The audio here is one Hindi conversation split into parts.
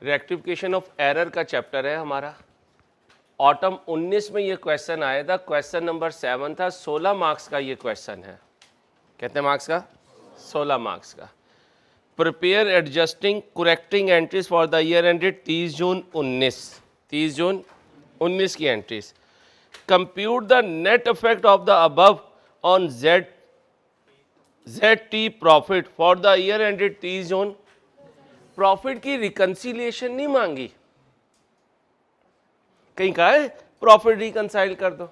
रेक्टिफिकेशन ऑफ एरर का चैप्टर है हमारा। ऑटम 19 में ये क्वेश्चन आया था, क्वेश्चन नंबर 7 था, 16 मार्क्स का ये क्वेश्चन है। कितने मार्क्स का? 16 मार्क्स का। Prepare adjusting correcting entries for the year ended 30 जून 19, 30 जून 19 की entries. Compute the net effect of the above on ZT profit for the year ended 30 June. Profit की रिकंसिलिएशन नहीं मांगी, कहीं कहा है प्रॉफिट रिकंसाइल कर दो,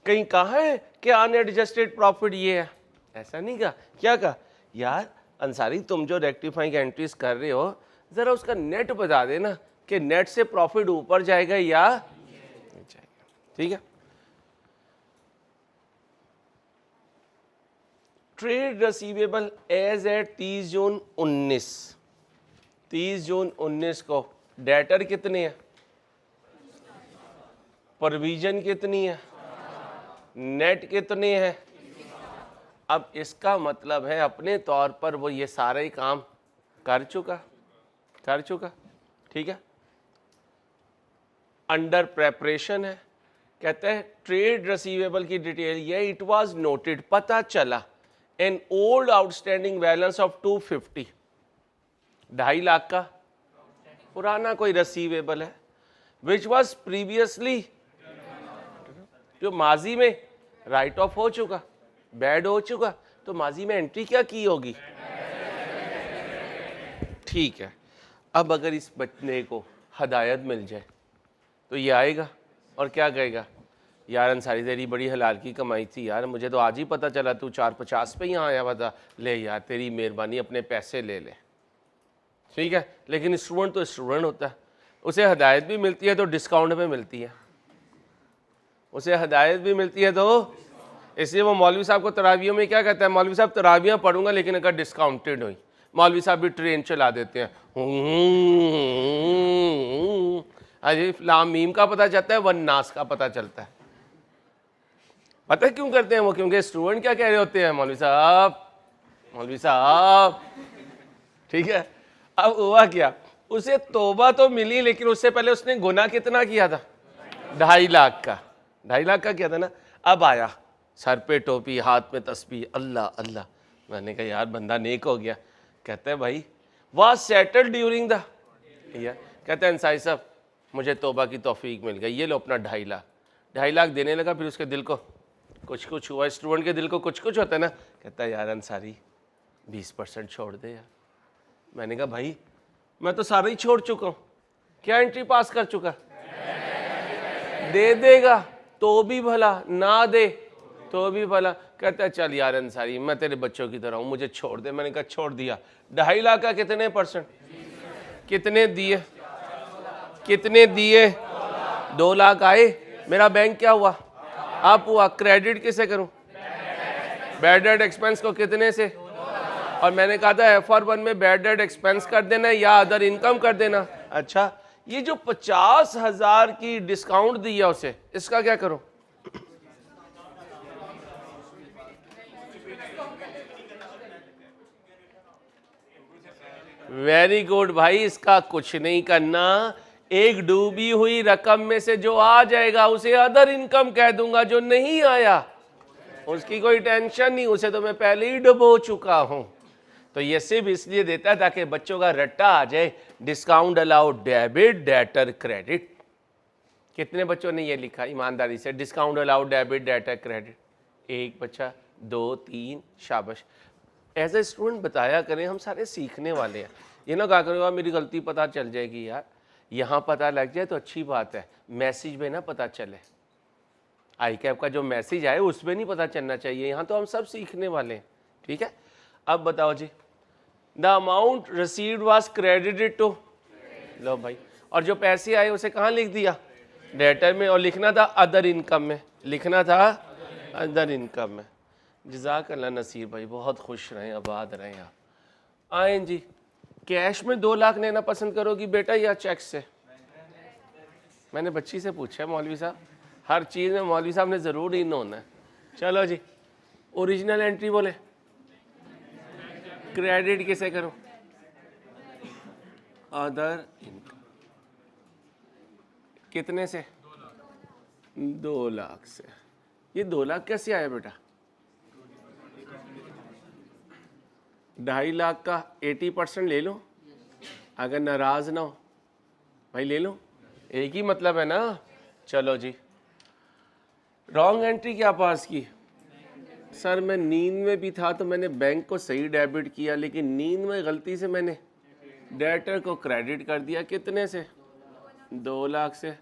कहीं कहा है कि अनएडजस्टेड प्रॉफिट ये है, ऐसा नहीं कहा। क्या कहा? यार अंसारी तुम जो रेक्टिफाइंग एंट्रीज कर रहे हो जरा उसका नेट बता देना कि नेट से प्रॉफिट ऊपर जाएगा या नहीं जाएगा। ठीक है। ट्रेड रिसीवेबल एज एट 30 जून 19, 30 जून 19 को डेटर कितने हैं, प्रोविजन कितनी है, नेट कितने हैं। अब इसका मतलब है अपने तौर पर वो ये सारा ही काम कर चुका। ठीक है, अंडर प्रेपरेशन है। कहते हैं ट्रेड रिसीवेबल की डिटेल ये, इट वाज नोटेड, पता चला, an old outstanding balance of 250, 2.5 lakh का पुराना कोई रिसीवेबल है, विच वॉज प्रीवियसली, जो माजी में राइट ऑफ हो चुका, बैड हो चुका, तो माजी में एंट्री क्या की होगी? ठीक है। अब अगर इस बच्चे को हदायत मिल जाए तो ये आएगा और क्या कहेगा, यार अंसारी तेरी बड़ी हलाल की कमाई थी यार, मुझे तो आज ही पता चला तू 450 पे यहाँ आया हुआ था, ले यार तेरी मेहरबानी अपने पैसे ले ले। ठीक है, लेकिन स्टूडेंट तो स्टूडेंट होता है, उसे हदायत भी मिलती है तो डिस्काउंट पे मिलती है, उसे हदायत भी मिलती है तो, इसलिए वो मौलवी साहब को तरावियों में क्या कहता है, मौलवी साहब तरावियाँ पढ़ूंगा लेकिन अगर डिस्काउंटेड हुई। मौलवी साहब भी ट्रेन चला देते हैं, अलिफ लाम मीम का पता चलता है, वन नास का पता चलता है। पता है क्यों करते हैं वो? क्योंकि स्टूडेंट क्या कह रहे होते हैं, मौलवी साहब। ठीक है, अब हुआ क्या, उसे तौबा तो मिली लेकिन उससे पहले उसने गुनाह कितना किया था? 2.5 लाख का, 2.5 लाख का किया था ना। अब आया सर पे टोपी, हाथ में तस्बीह, अल्लाह अल्लाह। मैंने कहा यार बंदा नेक हो गया। कहते हैं भाई was settled during the year. कहते हैं अंसारी साहब मुझे तौबा की तौफीक मिल गई, ये लो अपना 2.5 लाख। 2.5 लाख देने लगा, फिर उसके दिल को कुछ हुआ, स्टूडेंट के दिल को कुछ होता है ना। कहता है यार अंसारी 20% छोड़ दे यार। मैंने कहा भाई मैं तो सारा ही छोड़ चुका हूँ, क्या एंट्री पास कर चुका? दे देगा तो भी भला, ना दे तो भी भला। कहता है चल यार अंसारी मैं तेरे बच्चों की तरह हूँ, मुझे छोड़ दे। मैंने कहा छोड़ दिया। 2.5 लाख का कितने %? कितने दिए? 2 लाख आए। मेरा बैंक क्या हुआ? आप हुआ। क्रेडिट किसे करूं? बैड डेट एक्सपेंस को कितने से? और मैंने कहा था FR1 में बैड डेट एक्सपेंस कर देना या अदर इनकम कर देना। अच्छा, ये जो 50,000 की डिस्काउंट दिया उसे, इसका क्या करूं? वेरी गुड भाई, इसका कुछ नहीं करना। एक डूबी हुई रकम में से जो आ जाएगा उसे अदर इनकम कह दूंगा, जो नहीं आया उसकी कोई टेंशन नहीं, उसे तो मैं पहले ही डुबो चुका हूं। तो ये सिर्फ इसलिए देता है ताकि बच्चों का रट्टा आ जाए, discount allowed debit debtor credit. कितने बच्चों ने ये लिखा ईमानदारी से, discount allowed debit debtor credit? 1 बच्चा, 2, 3, शाबाश। एज ए स्टूडेंट बताया करें, हम सारे सीखने वाले हैं। ये ना कहा करो मेरी गलती पता चल जाएगी यार, यहाँ पता लग जाए तो अच्छी बात है, मैसेज में ना पता चले। आई कैप का जो मैसेज आए उसमें नहीं पता चलना चाहिए, यहाँ तो हम सब सीखने वाले हैं। ठीक है, अब बताओ जी, the amount received was credited to, लो भाई, और जो पैसे आए उसे कहाँ लिख दिया? डेटर में, और लिखना था अदर इनकम में, लिखना था अदर इनकम में। जज़ाकल्लाह नसीर भाई, बहुत खुश रहें, आबाद रहें आप। आए जी, कैश में 2 लाख लेना पसंद करोगी बेटा या चेक से? मैंने बच्ची से पूछा मौलवी साहब, हर चीज़ में मौलवी साहब ने ज़रूर इन होना है। चलो जी, ओरिजिनल एंट्री बोले, क्रेडिट किसे करूं? Other income. कितने से? 2 लाख से। ये 2 लाख कैसे आया बेटा? 2.5 लाख का 80% ले लो, अगर नाराज ना हो भाई ले लो, एक ही मतलब है ना। चलो जी, रॉन्ग एंट्री क्या पास की? सर मैं नींद में भी था तो मैंने बैंक को सही डेबिट किया, लेकिन नींद में गलती से मैंने डेटर को क्रेडिट कर दिया। कितने से? 2 लाख से।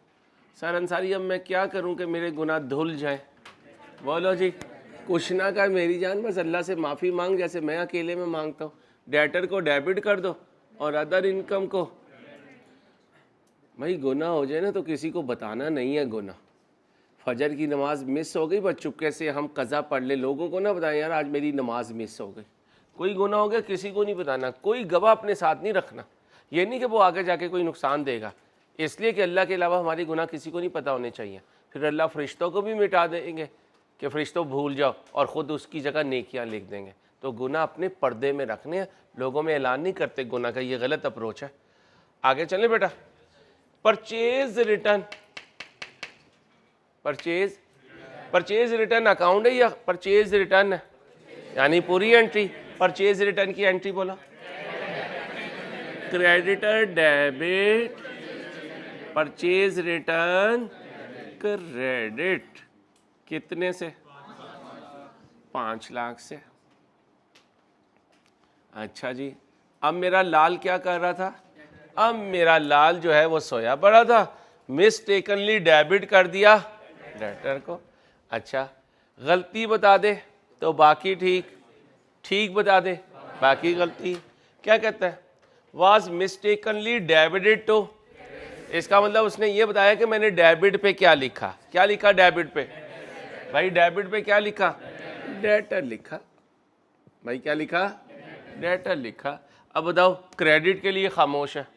सर अंसारी अब मैं क्या करूं कि मेरे गुनाह धुल जाएं? बोलो जी। कुछ ना कर मेरी जान, बस अल्लाह से माफ़ी मांग जैसे मैं अकेले में मांगता हूँ। डेटर को डेबिट कर दो और अदर इनकम को। भाई गुनाह हो जाए ना तो किसी को बताना नहीं है गुनाह। फजर की नमाज मिस हो गई, बस चुपके से हम कज़ा पढ़ ले, लोगों को ना बताएं यार आज मेरी नमाज मिस हो गई। कोई गुनाह हो गया किसी को नहीं बताना, कोई गवाह अपने साथ नहीं रखना। ये नहीं कि वो आगे जाके कोई नुकसान देगा, इसलिए कि अल्लाह के अलावा हमारी गुनाह किसी को नहीं पता होने चाहिए। फिर अल्लाह फरिश्तों को भी मिटा देंगे कि फरिश्तों भूल जाओ, और ख़ुद उसकी जगह नेकियां लिख देंगे। तो गुनाह अपने पर्दे में रखने हैं, लोगों में ऐलान नहीं करते गुनाह का, ये गलत अप्रोच है। आगे चलें बेटा। Purchase return, purchase return account है या परचेज रिटर्न है? यानी पूरी एंट्री। परचेज रिटर्न की एंट्री बोला, creditor debit, purchase return credit. कितने से? 5 लाख से। अच्छा जी, अब मेरा लाल क्या कर रहा था? अब मेरा लाल जो है वो सोया पड़ा था, मिस्टेकनली डेबिट कर दिया डेटर को। अच्छा, गलती बता दे तो बाकी ठीक, ठीक बता दे बाकी गलती। क्या कहता है? वाज मिस्टेकनली डेबिटेड टू, इसका मतलब उसने ये बताया कि मैंने डेबिट पे क्या लिखा। क्या लिखा डेबिट पे? भाई डेबिट पे क्या लिखा? डेटर लिखा। भाई क्या लिखा? डेटर लिखा। अब बताओ क्रेडिट के लिए खामोश है।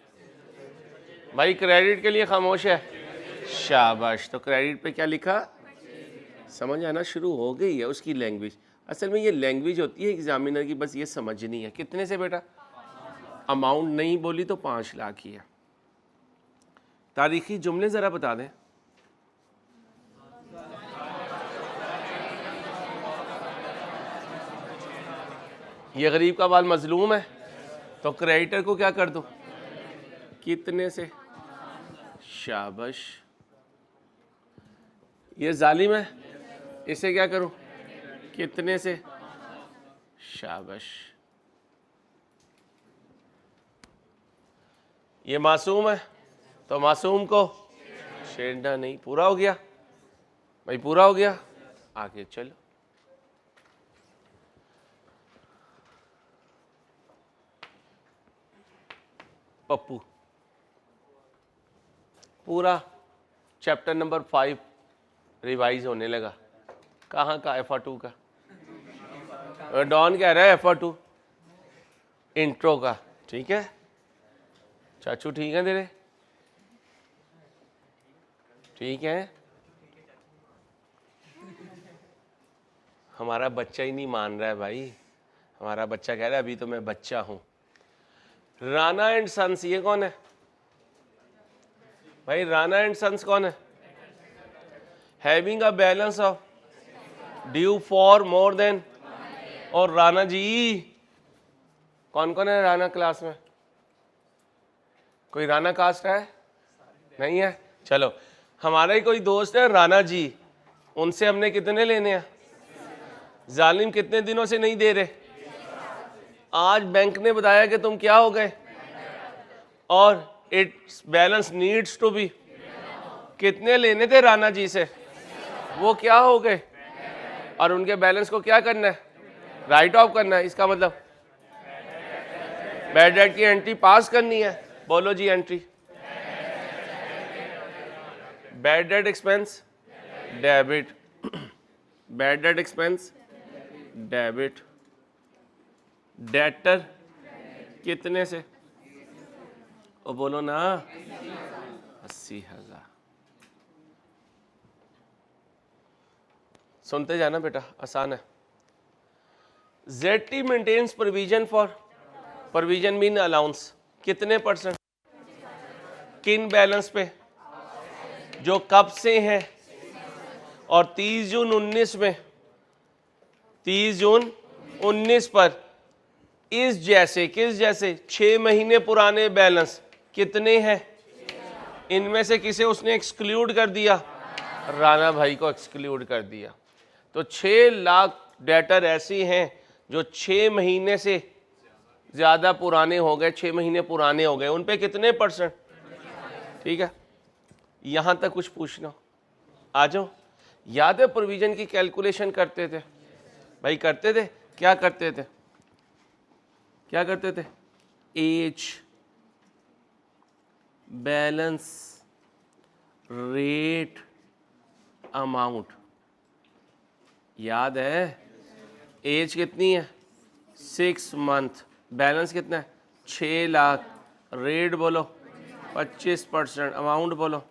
भाई क्रेडिट के लिए खामोश है, शाबाश। तो क्रेडिट पे क्या लिखा? समझ आना शुरू हो गई है उसकी लैंग्वेज। असल में ये लैंग्वेज होती है एग्जामिनर की, बस ये समझनी है। कितने से बेटा? अमाउंट नहीं बोली तो 5 लाख ही है। तारीखी जुमले ज़रा बता दें। ये गरीब का बाल मजलूम है तो क्रेडिटर को क्या कर दो? कितने से? शाबाश। ये जालिम है, इसे क्या करूं? कितने से? शाबाश। ये मासूम है तो मासूम को छेड़ना नहीं। पूरा हो गया भाई, पूरा हो गया। आगे चलो। पप्पू, पूरा चैप्टर नंबर 5 रिवाइज होने लगा। कहाँ का? FR2 का। डॉन कह रहा है FR2 इंट्रो का। ठीक है चाचू, ठीक है तेरे? ठीक है। हमारा बच्चा ही नहीं मान रहा है भाई, हमारा बच्चा कह रहा है अभी तो मैं बच्चा हूं। राणा एंड सन्स, ये कौन है भाई? राणा एंड सन्स कौन है? Having a balance of due for more than. और राणा जी, कौन कौन है राणा क्लास में? कोई राणा कास्ट है? नहीं है? चलो, हमारा ही कोई दोस्त है राणा जी, उनसे हमने कितने लेने हैं? जालिम कितने दिनों से नहीं दे रहे? आज बैंक ने बताया कि तुम क्या हो गए, और it's balance needs to be. कितने लेने थे राणा जी से? वो क्या हो गए, और उनके बैलेंस को क्या करना है? राइट ऑफ करना है। इसका मतलब बैड डेट की एंट्री पास करनी है। बोलो जी entry. Bad debt expense debit, bad debt expense debit. Debtor कितने से? ओ बोलो ना, 80,000। सुनते जाना बेटा, आसान है। ZT maintenance provision for, provision mean allowance. कितने %? किन बैलेंस पे? जो कब से है, और 30 जून 19 में, 30 जून 19 पर इस जैसे, किस जैसे, 6 महीने पुराने बैलेंस कितने हैं? इनमें से किसे उसने एक्सक्लूड कर दिया? राणा भाई को एक्सक्लूड कर दिया। तो 6 लाख डेटर ऐसी हैं जो 6 महीने से ज्यादा पुराने हो गए, 6 महीने पुराने हो गए, उन पे कितने %? ठीक है, यहां तक कुछ पूछना? आ जाओ। याद है प्रोविजन की कैलकुलेशन करते थे भाई? करते थे। क्या करते थे? क्या करते थे? Age, balance, rate, amount. याद है? एज कितनी है? 6 मंथ। बैलेंस कितना है? 6 लाख। रेट बोलो 25%। अमाउंट बोलो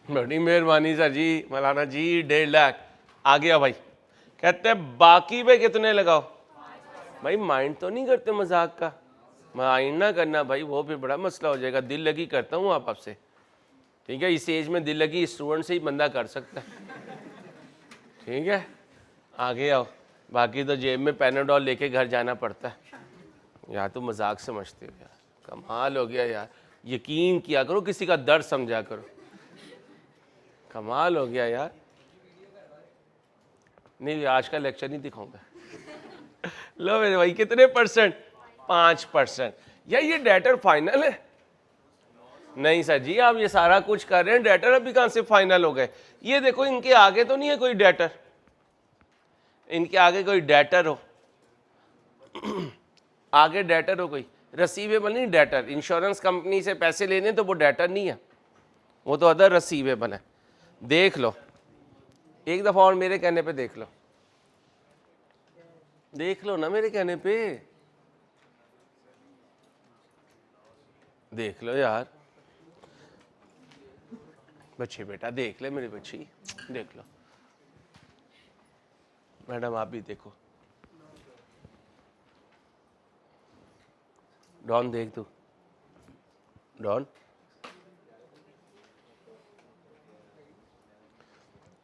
बड़ी मेहरबानी सर जी, मौलाना जी 1.5 लाख आ गया भाई। कहते हैं बाकी पे कितने लगाओ? भाई माइंड तो नहीं करते मजाक का? माइंड ना करना भाई, वो फिर बड़ा मसला हो जाएगा। दिल लगी करता हूँ आपसे, ठीक है? इस एज में दिल लगी स्टूडेंट से ही बंदा कर सकता है, ठीक है? आगे आओ। बाकी तो जेब में पैनाडोल लेके घर जाना पड़ता है। यार तो मजाक समझते हो यार, कमाल हो गया यार। यकीन किया करो, किसी का दर्द समझा करो। कमाल हो गया यार। नहीं, आज का लेक्चर नहीं दिखाऊंगा। लो मेरे भाई, कितने %? 5%। या ये डेटर फाइनल है? नहीं सर जी, आप ये सारा कुछ कर रहे हैं, डेटर अभी कहां से फाइनल हो गए? ये देखो, इनके आगे तो नहीं है कोई डेटर? इनके आगे कोई डेटर हो? आगे डेटर हो कोई? रिसीवेबल नहीं, डेटर। इंश्योरेंस कंपनी से पैसे लेने तो वो डेटर नहीं है, वो तो अदर रिसीवेबल है। देख लो एक दफा और, मेरे कहने पे देख लो। देख लो ना मेरे कहने पे, देख लो यार। बच्चे बेटा देख ले, मेरी बच्ची देख लो। मैडम आप भी देखो। डॉन देख तू, डॉन,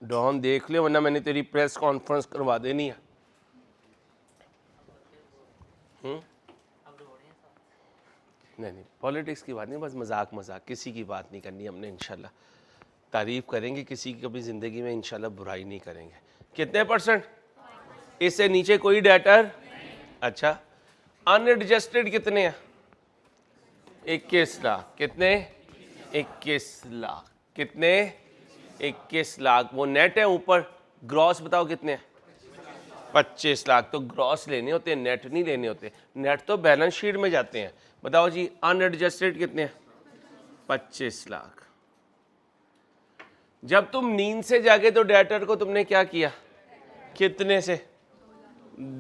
डॉन देख ले, वरना मैंने तेरी प्रेस कॉन्फ्रेंस करवा देनी है। नहीं नहीं, पॉलिटिक्स की बात नहीं, बस मजाक मजाक, किसी की बात नहीं करनी हमने। इंशाल्लाह तारीफ करेंगे, किसी की कभी ज़िंदगी में इंशाल्लाह बुराई नहीं करेंगे। कितने %? इससे नीचे कोई डेटर? अच्छा, अनएडजस्टेड कितने हैं? 21 लाख। कितने? 21 लाख। कितने? 21 लाख। वो नेट है ऊपर, ग्रॉस बताओ कितने हैं? 25 लाख। तो ग्रॉस लेने होते हैं, नेट नहीं लेने होते। नेट तो बैलेंस शीट में जाते हैं। बताओ जी, अनएडजस्टेड कितने हैं? 25 लाख। जब तुम नींद से जागे तो डेटर को तुमने क्या किया? कितने से?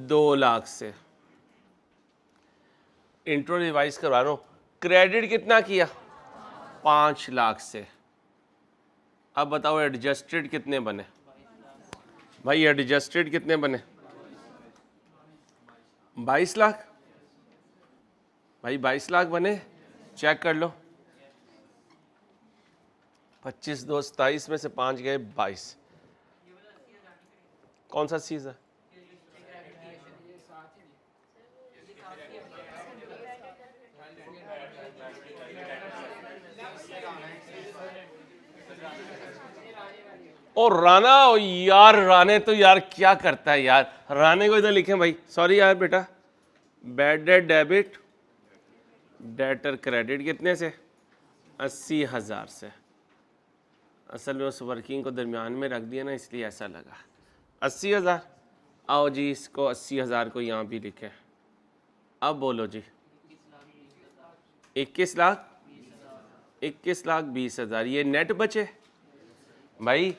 2 लाख से। इंट्रो रिवाइज करवा रहा हूं। क्रेडिट कितना किया? 5 लाख से। अब बताओ एडजस्टेड कितने बने? भाई एडजस्टेड कितने बने? 22 लाख। भाई 22 लाख बने, चेक कर लो। 25 2 27 में से 5 गए 22। कौन सा चीज है? और राणा, ओ यार राणे तो यार क्या करता है यार। राणे को इधर लिखें भाई, सॉरी यार बेटा। Bad debt debit, debtor credit कितने से? 80,000 से। असल में उस वर्किंग को दरमियान में रख दिया ना, इसलिए ऐसा लगा। 80,000। आओ जी, इसको 80,000 को यहाँ भी लिखें। अब बोलो जी, 21 लाख, 21 लाख 20,000। ये नेट बचे भाई,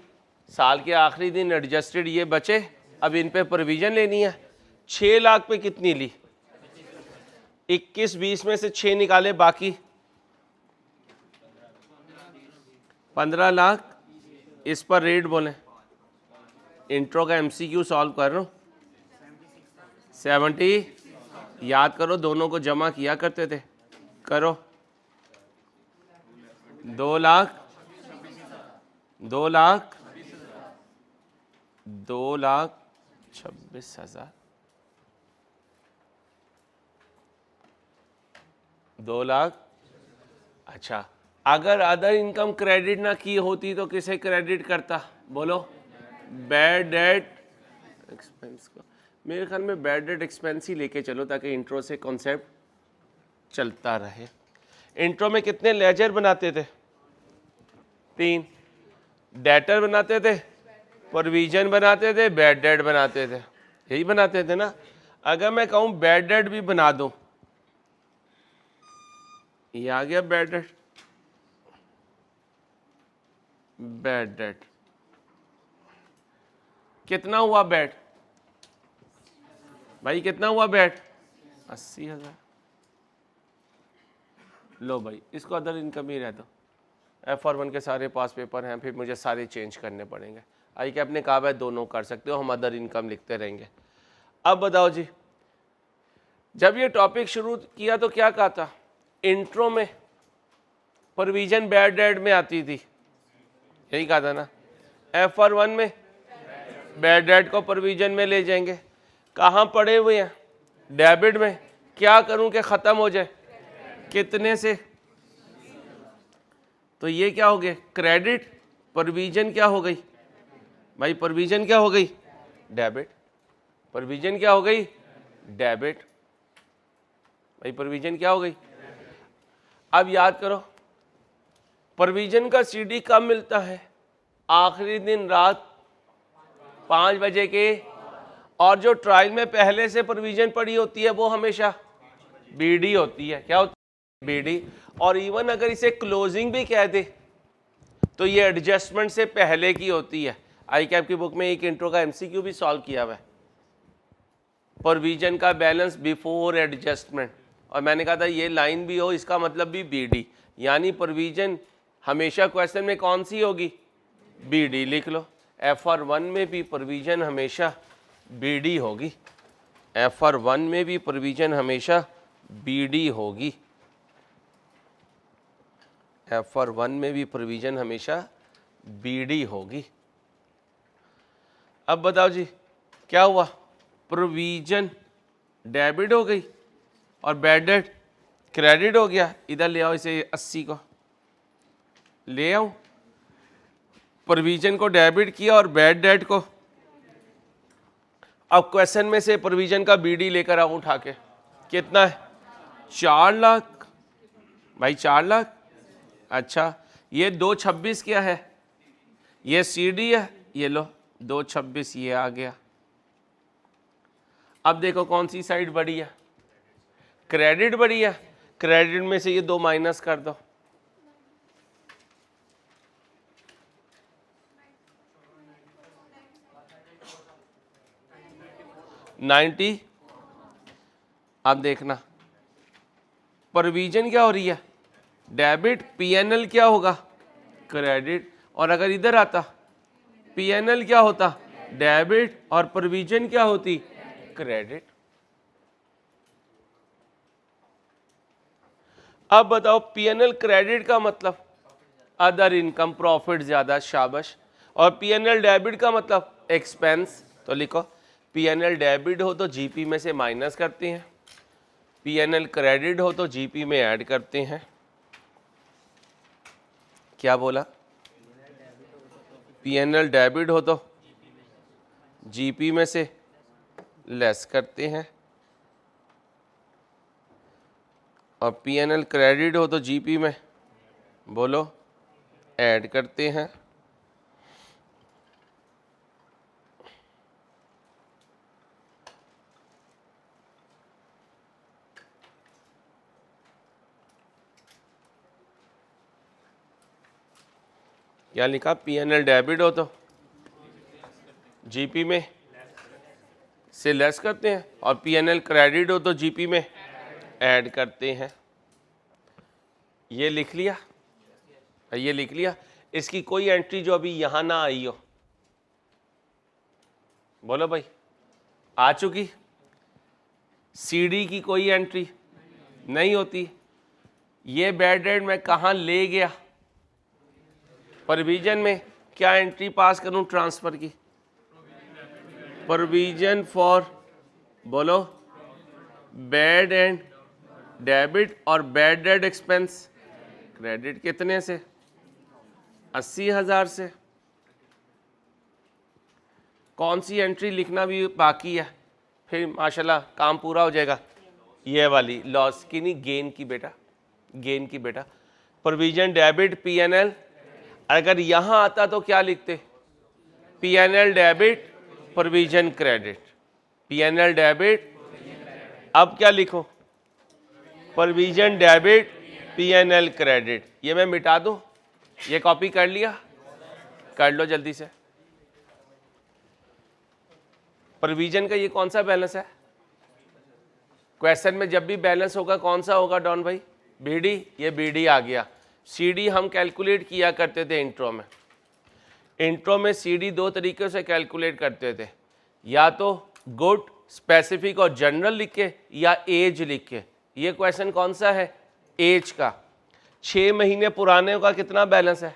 साल के आखिरी दिन एडजस्टेड ये बचे। अब इन पे प्रोविजन लेनी है। 6 लाख पे कितनी ली? 21 20 में से 6 निकाले, बाकी 15 लाख। इस पर रेट बोले। इंट्रो का MCQ सॉल्व कर रहा हूँ। 70 याद करो, दोनों को जमा किया करते थे, करो। 2 लाख 2,26,000 2 लाख। अच्छा, अगर अदर इनकम क्रेडिट ना की होती तो किसे क्रेडिट करता? बोलो। बैड डेट एक्सपेंस को। मेरे ख्याल में बैड डेट एक्सपेंस ही लेके चलो ताकि इंट्रो से कॉन्सेप्ट चलता रहे। इंट्रो में कितने लेजर बनाते थे? 3। डेटर बनाते थे, प्रोविजन बनाते थे, बैड डेट बनाते थे, यही बनाते थे ना। अगर मैं कहूँ बैड डेट भी बना दूं, ये आ गया बैड डेट। बैड डेट कितना हुआ बैड? भाई कितना हुआ बैड? 80,000। लो भाई, इसको अदर इनकम ही रह दो। FR1 के सारे पास पेपर हैं, फिर मुझे सारे चेंज करने पड़ेंगे। आई कैप ने कहा है दोनों कर सकते हो, हम अदर इनकम लिखते रहेंगे। अब बताओ जी, जब ये टॉपिक शुरू किया तो क्या कहा था? इंट्रो में प्रोविजन बैड डेट में आती थी, यही कहा था ना। FR1 में बैड डेट को प्रोविजन में ले जाएंगे। कहाँ पड़े हुए हैं? डेबिट में। क्या करूं कि ख़त्म हो जाए? कितने से? तो ये क्या हो गया? क्रेडिट। प्रोविजन क्या हो गई भाई? प्रोविजन क्या हो गई? डेबिट। प्रोविजन क्या हो गई? डेबिट। भाई प्रोविजन क्या हो गई? अब याद करो, प्रोविजन का CD कब मिलता है? आखिरी दिन रात 5 बजे के। और जो ट्रायल में पहले से प्रोविजन पड़ी होती है वो हमेशा BD होती है। क्या होती है? BD। और इवन अगर इसे क्लोजिंग भी कह दे तो ये एडजस्टमेंट से पहले की होती है। आई कैप की बुक में एक इंट्रो का MCQ भी सॉल्व किया हुआ है, प्रोविजन का बैलेंस बिफोर एडजस्टमेंट। और मैंने कहा था ये लाइन भी हो, इसका मतलब भी BD, यानी प्रोविजन हमेशा क्वेश्चन में कौन सी होगी? BD। लिख लो, FR1 में भी प्रोविजन हमेशा BD होगी। FR1 में भी प्रोविजन हमेशा BD होगी। FR1 में भी प्रोविजन हमेशा BD होगी। अब बताओ जी, क्या हुआ? प्रोविजन डेबिट हो गई और बैड डेट क्रेडिट हो गया। इधर ले आओ इसे, 80 को ले आओ। प्रोविजन को डेबिट किया और बैड डेट को। अब क्वेश्चन में से प्रोविजन का BD लेकर आओ उठा के। कितना है? 4 लाख। भाई 4 लाख। अच्छा, ये 226 क्या है? ये CD है, ये लो 226 ये आ गया। अब देखो कौन सी साइड बड़ी है? क्रेडिट बड़ी है। क्रेडिट में से ये 2 माइनस कर दो। 90। अब देखना, प्रोविजन क्या हो रही है? डेबिट। PNL क्या होगा? क्रेडिट। और अगर इधर आता PNL क्या होता? डेबिट। और प्रोविजन क्या होती? क्रेडिट। अब बताओ, PNL क्रेडिट का मतलब अदर इनकम, प्रॉफिट ज्यादा, शाबाश। और PNL डेबिट का मतलब एक्सपेंस। तो लिखो, PNL डेबिट हो तो GP में से माइनस करते हैं, PNL क्रेडिट हो तो GP में ऐड करते हैं। क्या बोला? PNL डेबिट हो तो GP में से लेस करते हैं, और PNL क्रेडिट हो तो GP में, बोलो, ऐड करते हैं। क्या लिखा? PNL डेबिट हो तो GP में से लेस करते हैं, और PNL क्रेडिट हो तो GP में ऐड करते हैं। ये लिख लिया? ये लिख लिया। इसकी कोई एंट्री जो अभी यहां ना आई हो, बोलो भाई। आ चुकी? सीडी की कोई एंट्री नहीं होती। ये बैड डेट मैं कहाँ ले गया? प्रोविजन में। क्या एंट्री पास करूं ट्रांसफर की? प्रोविजन फॉर, बोलो, बैड एंड डेबिट और बैड डेट एक्सपेंस क्रेडिट कितने से? 80,000 से। कौन सी एंट्री लिखना भी बाकी है, फिर माशाल्लाह काम पूरा हो जाएगा। ये वाली लॉस की नहीं, गेन की बेटा, गेन की बेटा। प्रोविजन डेबिट पीएनएल, अगर यहां आता तो क्या लिखते? PNL debit provision credit, PNL debit. अब क्या लिखो? Provision debit PNL credit. ये मैं मिटा दूं? ये कॉपी कर लिया? कर लो जल्दी से। प्रोविजन का ये कौन सा बैलेंस है? क्वेश्चन में जब भी बैलेंस होगा कौन सा होगा डॉन भाई? बीडी। ये बीडी आ गया। सीडी हम कैलकुलेट किया करते थे इंट्रो में। इंट्रो में सीडी दो तरीके से कैलकुलेट करते थे, या तो गुड, स्पेसिफिक और जनरल लिख के, या एज लिख के। ये क्वेश्चन कौन सा है? एज का। 6 महीने पुराने का कितना बैलेंस है?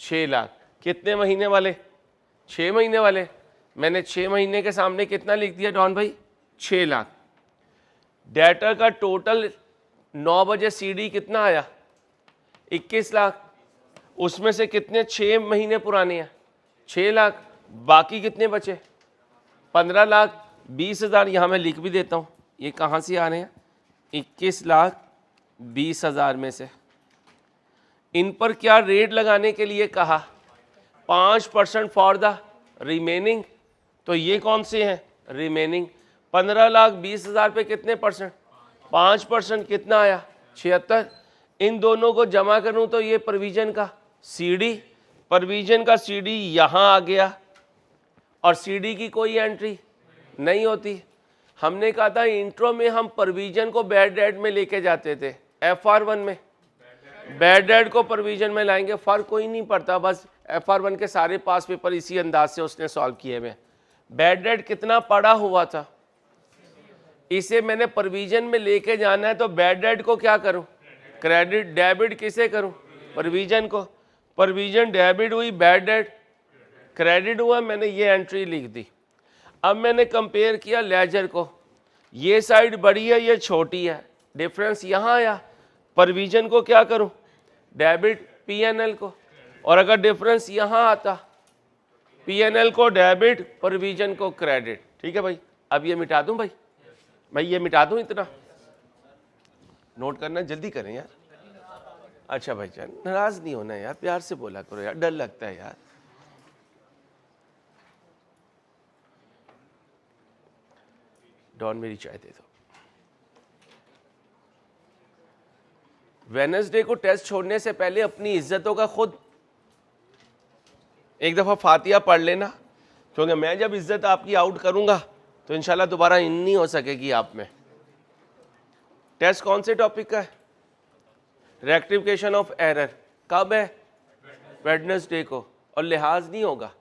6 लाख। कितने महीने वाले? 6 महीने वाले। मैंने 6 महीने के सामने कितना लिख दिया डॉन भाई? 6 लाख। डेटर का टोटल 9 बजे सीडी कितना आया? 21 लाख। उसमें से कितने 6 महीने पुराने हैं? 6 लाख। बाकी कितने बचे? 15 लाख 20,000। यहाँ मैं लिख भी देता हूँ, ये कहाँ से आ रहे हैं? 21 लाख 20,000 में से। इन पर क्या रेट लगाने के लिए कहा? 5% फॉर द रिमेनिंग। तो ये कौन से हैं? रिमेनिंग। 15 लाख 20,000 पे कितने परसेंट? 5%। कितना आया? 76। इन दोनों को जमा करूं तो ये प्रोविजन का सीडी, प्रोविजन का सीडी यहाँ आ गया, और सीडी की कोई एंट्री नहीं होती। हमने कहा था इंट्रो में हम प्रोविजन को बैड डेट में लेके जाते थे, FR1 में बैड डेट को प्रोविजन में लाएंगे। फर्क कोई नहीं पड़ता, बस FR1 के सारे पास पेपर इसी अंदाज से उसने सॉल्व किए हुए। बैड डेट कितना पड़ा हुआ था, इसे मैंने प्रोविजन में लेके जाना है, तो बैड डेट को क्या करूं? क्रेडिट। डेबिट किसे करूं? प्रोविजन को। प्रोविजन डेबिट हुई, बैड डेट क्रेडिट हुआ, मैंने ये एंट्री लिख दी। अब मैंने कंपेयर किया लेजर को, ये साइड बड़ी है, ये छोटी है, डिफरेंस यहाँ आया। प्रोविजन को क्या करूं? डेबिट पीएनएल को। और अगर डिफरेंस यहाँ आता, पीएनएल को डेबिट, प्रोविजन को क्रेडिट। ठीक है भाई। अब ये मिटा दूं भाई? भाई ये मिटा दूं? इतना नोट करना, जल्दी करें यार। अच्छा भाई जान, नाराज नहीं होना यार, प्यार से बोला करो यार, डर लगता है यार। डॉन मेरी चाय दे दो। वेडनेसडे को टेस्ट छोड़ने से पहले अपनी इज्जतों का खुद एक दफा फातिहा पढ़ लेना, क्योंकि मैं जब इज्जत आपकी आउट करूंगा तो इंशाल्लाह दोबारा इन नहीं हो सकेगी आप में। टेस्ट कौन से टॉपिक का है? Rectification of error. कब है? वेडनेसडे को। और लिहाज नहीं होगा।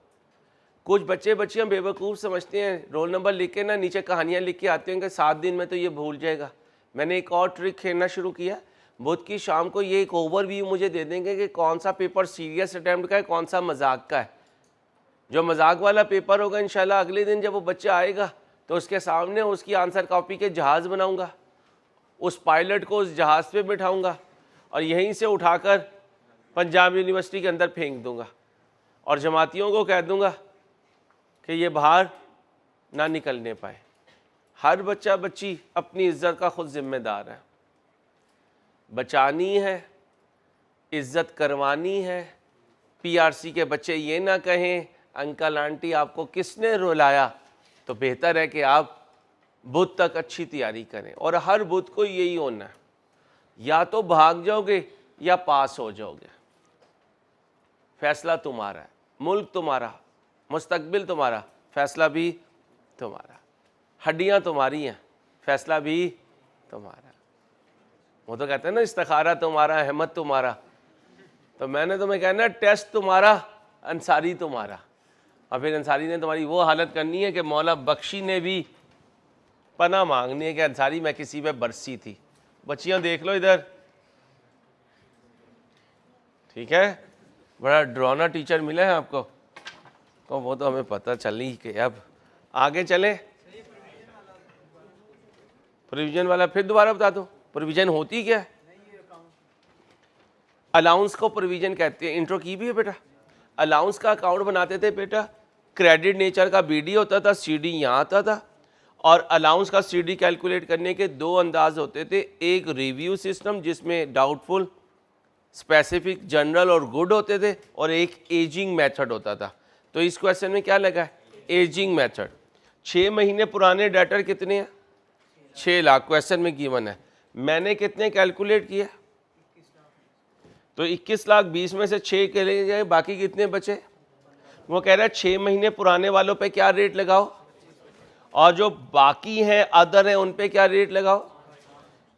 कुछ बच्चे बच्चियां बेवकूफ़ समझते हैं, रोल नंबर लिख के ना नीचे कहानियां लिख के आते हैं कि 7 दिन में तो ये भूल जाएगा। मैंने एक और ट्रिक खेलना शुरू किया। बुध की शाम को ये एक ओवरव्यू मुझे दे देंगे कि कौन सा पेपर सीरियस अटैम्प्ट का है, कौन सा मजाक का है। जो मजाक वाला पेपर होगा इंशाल्लाह अगले दिन जब वो बच्चा आएगा तो उसके सामने उसकी आंसर कॉपी के जहाज़ बनाऊंगा, उस पायलट को उस जहाज़ पे बिठाऊंगा और यहीं से उठाकर पंजाब यूनिवर्सिटी के अंदर फेंक दूंगा और जमातियों को कह दूंगा कि ये बाहर ना निकलने पाए। हर बच्चा बच्ची अपनी इज्जत का खुद जिम्मेदार है। बचानी है, इज्जत करवानी है। पीआरसी के बच्चे ये ना कहें अंकल आंटी आपको किसने रुलाया, तो बेहतर है कि आप बुध तक अच्छी तैयारी करें। और हर बुध को यही होना है, या तो भाग जाओगे या पास हो जाओगे। फैसला तुम्हारा है, मुल्क तुम्हारा, मुस्तकबिल तुम्हारा, फैसला भी तुम्हारा। हड्डियां तुम्हारी हैं, फैसला भी तुम्हारा। वो तो कहते हैं ना इस्तिखारा तुम्हारा, अहमद तुम्हारा। तो मैंने तुम्हें कहना टेस्ट तुम्हारा, अंसारी तुम्हारा, और फिर अंसारी ने तुम्हारी वो हालत करनी है कि मौला बख्शी ने भी पना मांगनी है कि अंसारी मैं किसी पे बरसी थी। बच्चियां देख लो इधर, ठीक है। बड़ा डरावना टीचर मिला है आपको, तो वो तो हमें पता चली कि अब आगे चले। प्रोविजन वाला फिर दोबारा बता दो, प्रोविजन होती क्या है? अलाउंस को प्रोविजन कहते हैं। इंट्रो की भी है बेटा। अलाउंस का अकाउंट बनाते थे बेटा, क्रेडिट नेचर का बीडी होता था, सीडी यहाँ आता था, और अलाउंस का सीडी कैलकुलेट करने के दो अंदाज होते थे। एक रिव्यू सिस्टम जिसमें डाउटफुल, स्पेसिफिक, जनरल और गुड होते थे, और एक एजिंग मेथड होता था। तो इस क्वेश्चन में क्या लगा है? Ageing method. 6 महीने पुराने डेटर कितने हैं? 6 लाख क्वेश्चन में गिवन है। मैंने कितने कैलकुलेट किया? तो 21 लाख 20 में से 6 के लिए जाए, बाकी कितने बचे? वो कह रहा है 6 महीने पुराने वालों पे क्या रेट लगाओ, और जो बाकी हैं अदर हैं उन पे क्या रेट लगाओ।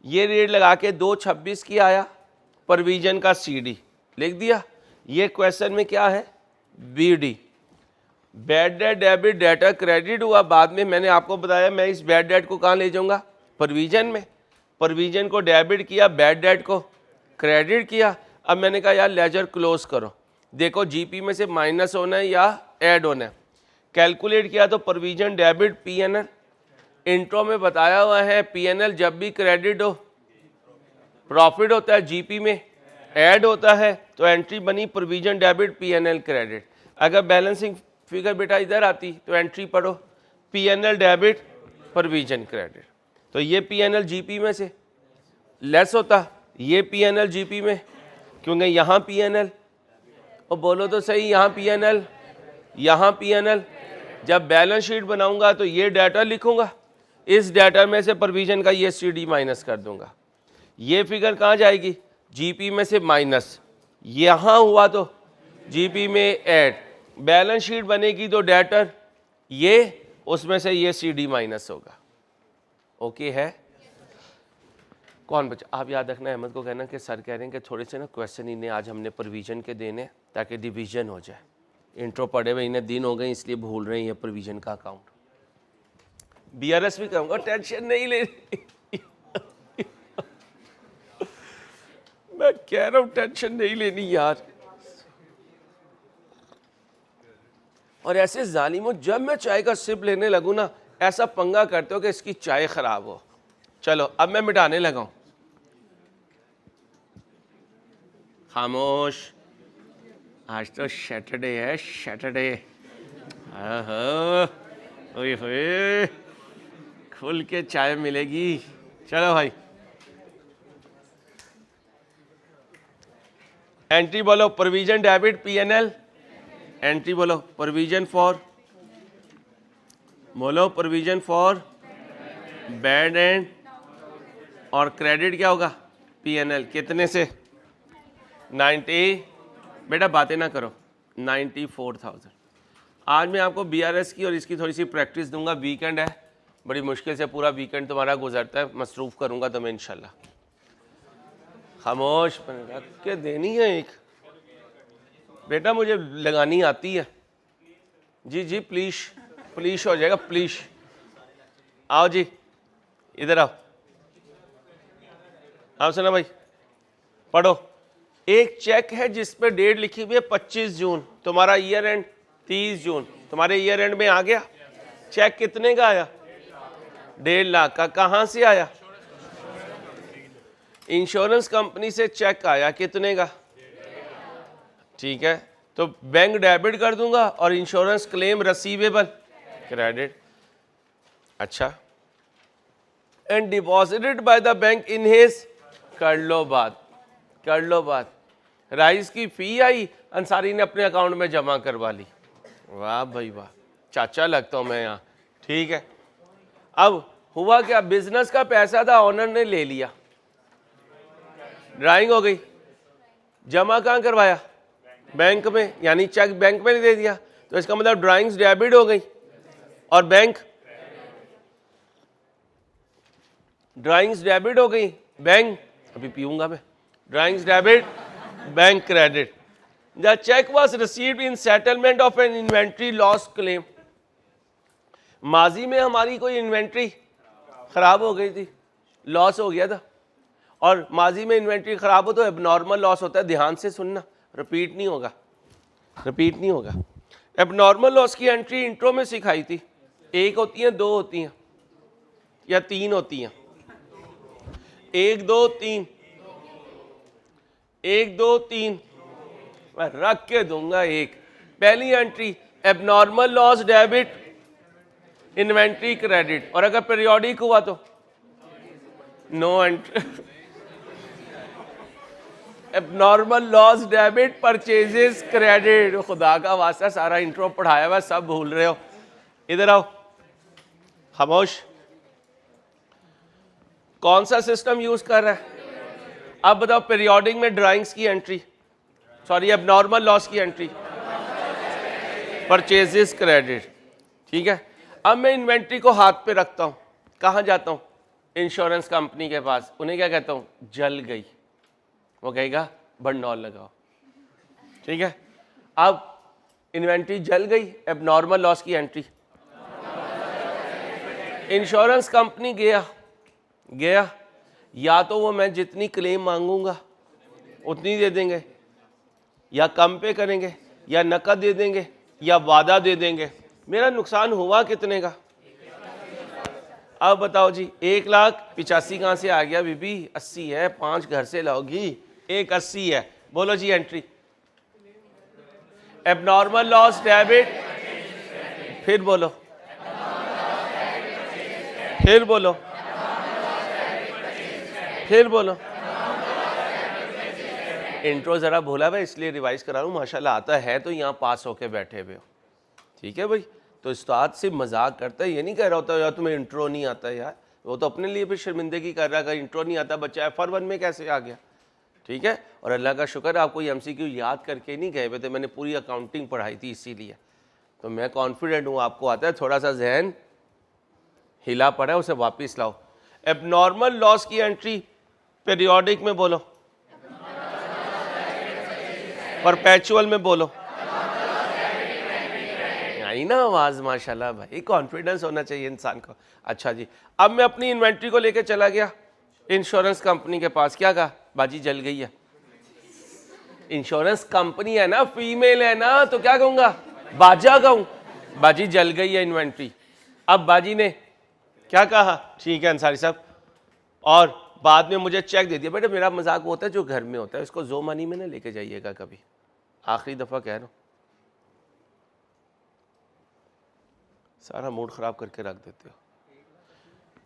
ये रेट लगा के 226 की आया, प्रोविजन का सीडी लिख दिया। ये क्वेश्चन में क्या है? BD, bad debt debit debtor credit हुआ। बाद में मैंने आपको बताया मैं इस बैड डेट को कहाँ ले जाऊंगा? प्रोविजन में। प्रोविजन को डेबिट किया, बैड डेट को क्रेडिट किया। अब मैंने कहा यार लेजर क्लोज करो, देखो जीपी में से माइनस होना है या ऐड होना है। कैलकुलेट किया तो प्रोविजन डेबिट पीएनएल। इंट्रो में बताया हुआ है पीएनएल जब भी क्रेडिट हो प्रॉफिट होता है, जीपी में ऐड होता है, तो एंट्री बनी प्रोविजन डेबिट पीएनएल क्रेडिट। अगर बैलेंसिंग फिगर बेटा इधर आती तो एंट्री पढ़ो पीएनएल डेबिट प्रोविजन क्रेडिट। तो ये पीएनएल जीपी में से लेस होता, ये पीएनएल जीपी में, क्योंकि यहाँ पीएनएल, और बोलो तो सही, यहाँ पीएनएल, यहाँ पीएनएल। जब बैलेंस शीट बनाऊंगा तो ये डाटा लिखूंगा, इस डाटा में से प्रोविजन का ये सीडी माइनस कर दूंगा। ये फिगर कहाँ जाएगी? जीपी में से माइनस, यहाँ हुआ तो जीपी में ऐड। बैलेंस शीट बनेगी तो डेटर ये, उसमें से ये सीडी माइनस होगा। ओके है? कौन बच्चा? आप याद रखना, अहमद को कहना कि सर कह रहे हैं कि थोड़े से ना क्वेश्चन इन्हें आज हमने प्रोविजन के देने ताकि डिवीजन हो जाए। इंट्रो पढ़े हुए इन्हें दिन हो गए इसलिए भूल रहे हैं ये प्रोविजन का अकाउंट। बीआरएस भी कहूँगा टेंशन नहीं ले मैं कह रहा हूँ टेंशन नहीं लेनी यार। और ऐसे जालिमों, जब मैं चाय का सिप लेने लगूँ ना, ऐसा पंगा करते हो कि इसकी चाय खराब हो। चलो अब मैं मिटाने लगा हूँ। खामोश, आज तो सैटरडे है, सैटरडे। ओए खुल के चाय मिलेगी। चलो भाई, एंट्री बोलो प्रोविजन डेबिट पीएनएल। एंट्री बोलो प्रोविजन फॉर, बोलो प्रोविजन फॉर बैड एंड, और क्रेडिट क्या होगा? पीएनएल। कितने से? 90, बेटा बातें ना करो, 94,000। आज मैं आपको बीआरएस की और इसकी थोड़ी सी प्रैक्टिस दूंगा। वीकेंड है, बड़ी मुश्किल से पूरा वीकेंड तुम्हारा गुजरता है, मसरूफ़ करूंगा तुम्हें इंशाल्लाह। खामोश रख के देनी है एक, बेटा मुझे लगानी आती है। जी जी प्लीज, प्लीज हो जाएगा, प्लीज आओ जी, इधर आओ। आओ सुना भाई, पढ़ो। एक चेक है जिस पे डेट लिखी हुई है 25 जून, तुम्हारा ईयर एंड 30 जून, तुम्हारे ईयर एंड में आ गया। चेक कितने का आया? 1.5 लाख का। कहाँ से आया? इंश्योरेंस कंपनी से चेक आया। कितने का? ठीक है, तो बैंक डेबिट कर दूंगा और इंश्योरेंस क्लेम रिसीवेबल क्रेडिट। अच्छा, and deposited by the bank in his, कर लो बात, कर लो बात। राइस की फी आई, अंसारी ने अपने अकाउंट में जमा करवा ली। वाह भाई वाह, चाचा लगता हूं मैं यहाँ। ठीक है, अब हुआ क्या? बिजनेस का पैसा था, ऑनर ने ले लिया, ड्राइंग हो गई। जमा कहाँ करवाया? बैंक में, यानी चेक बैंक में दे दिया। तो इसका मतलब ड्राइंग्स डेबिट हो गई और बैंक, ड्राइंग्स डेबिट हो गई, बैंक, अभी पीऊंगा मैं, drawings debit bank credit. The cheque was received in settlement of an inventory loss claim. माजी में हमारी कोई इन्वेंट्री खराब हो गई थी, लॉस हो गया था, और माजी में इन्वेंट्री खराब हो तो एबनॉर्मल लॉस होता है। ध्यान से सुनना, रिपीट नहीं होगा, रिपीट नहीं होगा। एबनॉर्मल लॉस की एंट्री इंट्रो में सिखाई थी। एक होती हैं, दो होती हैं, या तीन होती हैं? एक दो तीन, एक दो तीन, मैं रख के दूंगा एक। पहली entry abnormal loss debit inventory credit, और अगर पीरियोडिक हुआ तो no entry. Abnormal loss debit purchases credit. खुदा का वास्ता सारा इंट्रो पढ़ाया हुआ, सब भूल रहे हो। इधर आओ, खामोश। कौन सा सिस्टम यूज कर रहा है? अब बताओ, पीरियोडिक में ड्राइंग्स की एंट्री, सॉरी एबनॉर्मल लॉस की एंट्री परचेजेस क्रेडिट, ठीक है। अब मैं इन्वेंट्री को हाथ पे रखता हूं, कहां जाता हूं? इंश्योरेंस कंपनी के पास। उन्हें क्या कहता हूं? जल गई। वो कहेगा भंडौल लगाओ, ठीक है। अब इन्वेंट्री जल गई, एबनॉर्मल लॉस की एंट्री। इंश्योरेंस कंपनी गया, या तो वो मैं जितनी क्लेम मांगूंगा उतनी दे देंगे, या कम पे करेंगे, या नकद दे देंगे, या वादा दे देंगे। मेरा नुकसान हुआ कितने का? अब बताओ जी, 1,85,000 कहाँ से आ गया बीबी? 80 है, 5 घर से लाओगी, 1,80 है। बोलो जी एंट्री। एबनॉर्मल लॉस डेबिट, फिर बोलो, फिर बोलो, फिर बोलो। इंट्रो जरा भूला भाई, इसलिए रिवाइज करा रहा हूँ। माशाल्लाह आता है तो यहाँ पास होके बैठे हुए हो, ठीक है भाई। तो उस्ताद से मजाक करता है, ये नहीं कह रहा होता यार तुम्हें इंट्रो नहीं आता यार। वो तो अपने लिए भी शर्मिंदगी कर रहा है, अगर इंट्रो नहीं आता बच्चा FR1 में कैसे आ गया, ठीक है। और अल्लाह का शुक्र है आपको MCQ याद करके नहीं गए हुए थे, मैंने पूरी अकाउंटिंग पढ़ाई थी इसीलिए। तो मैं कॉन्फिडेंट हूँ आपको आता है। थोड़ा सा जहन हिला पड़ा है, उसे वापस लाओ। एबनॉर्मल लॉस की एंट्री पीरियोडिक में बोलो, परपेचुअल में बोलो। आई ना आवाज? माशाल्लाह भाई, कॉन्फिडेंस होना चाहिए इंसान को। अच्छा जी, अब मैं अपनी इन्वेंट्री को लेकर चला गया इंश्योरेंस कंपनी के पास। क्या कहा? बाजी जल गई है। इंश्योरेंस कंपनी है ना, फीमेल है ना, तो क्या कहूंगा? बाजा कहूं। बाजी जल गई है इन्वेंट्री। अब बाजी ने क्या कहा? ठीक है अंसारी साहब, और बाद में मुझे चेक दे दिया। बेटा मेरा मजाक वो होता है जो घर में होता है, इसको जो मनी में ना लेके जाइएगा कभी, आखिरी दफा कह रहा हूं। सारा मूड खराब करके रख देते हो।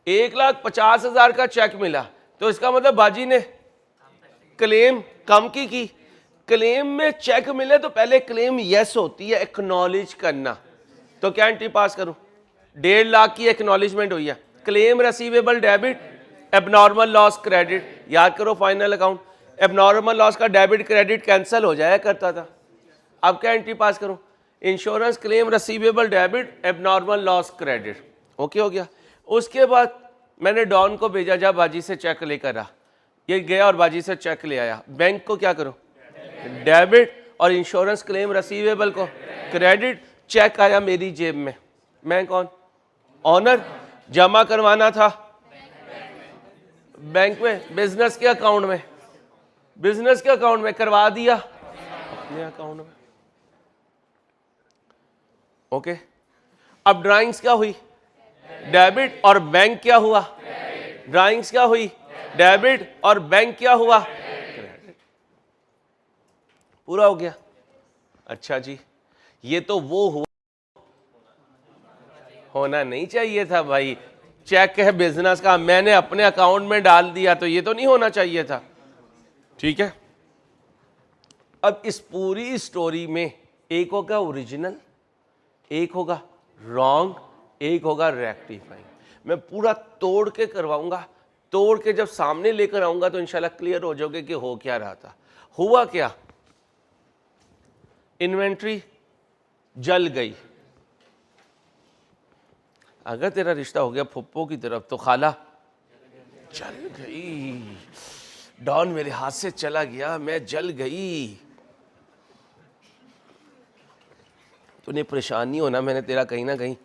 1,50,000 का चेक मिला, तो इसका मतलब बाजी ने क्लेम कम की। क्लेम में चेक मिले तो पहले क्लेम यस होती है, एक्नॉलेज करना। तो क्या एंट्री पास करूं? 1.5 लाख की एक्नॉलेजमेंट हुई है। Claim receivable debit, abnormal loss credit. याद करो फाइनल अकाउंट, एबनॉर्मल लॉस का डेबिट क्रेडिट कैंसिल हो जाया करता था। अब क्या एंट्री पास करूं? Insurance claim receivable debit, abnormal loss credit. Okay हो गया। उसके बाद मैंने डॉन को भेजा, जा बाजी से चेक लेकर आ। ये गया और बाजी से चेक ले आया। बैंक को क्या करो? डेबिट, और इंश्योरेंस क्लेम रिसीवेबल को क्रेडिट। चेक आया मेरी जेब में, मैं कौन? ऑनर। जमा करवाना था बैंक में, बिजनेस के अकाउंट में, बिजनेस के अकाउंट में करवा दिया, अपने अकाउंट में। ओके। अब ड्राइंग्स क्या हुई? डेबिट, और बैंक क्या हुआ? ड्राइंग्स क्या हुई? डेबिट, और बैंक क्या हुआ? क्रेडिट। पूरा हो गया। अच्छा जी, ये तो वो हुआ, होना नहीं चाहिए था भाई। चेक है बिजनेस का, मैंने अपने अकाउंट में डाल दिया, तो ये तो नहीं होना चाहिए था, ठीक है। अब इस पूरी स्टोरी में एक होगा ओरिजिनल, एक होगा रॉन्ग, एक होगा रेक्टिफाइंग। मैं पूरा तोड़ के करवाऊंगा, तोड़ के जब सामने लेकर आऊंगा तो इंशाल्लाह क्लियर हो जाओगे कि हो क्या रहा था। हुआ क्या? इन्वेंट्री जल गई। अगर तेरा रिश्ता हो गया फुप्पो की तरफ तो खाला जल गई। डॉन मेरे हाथ से चला गया, मैं जल गई। इतनी परेशानी हो ना, मैंने तेरा कहीं ना कहीं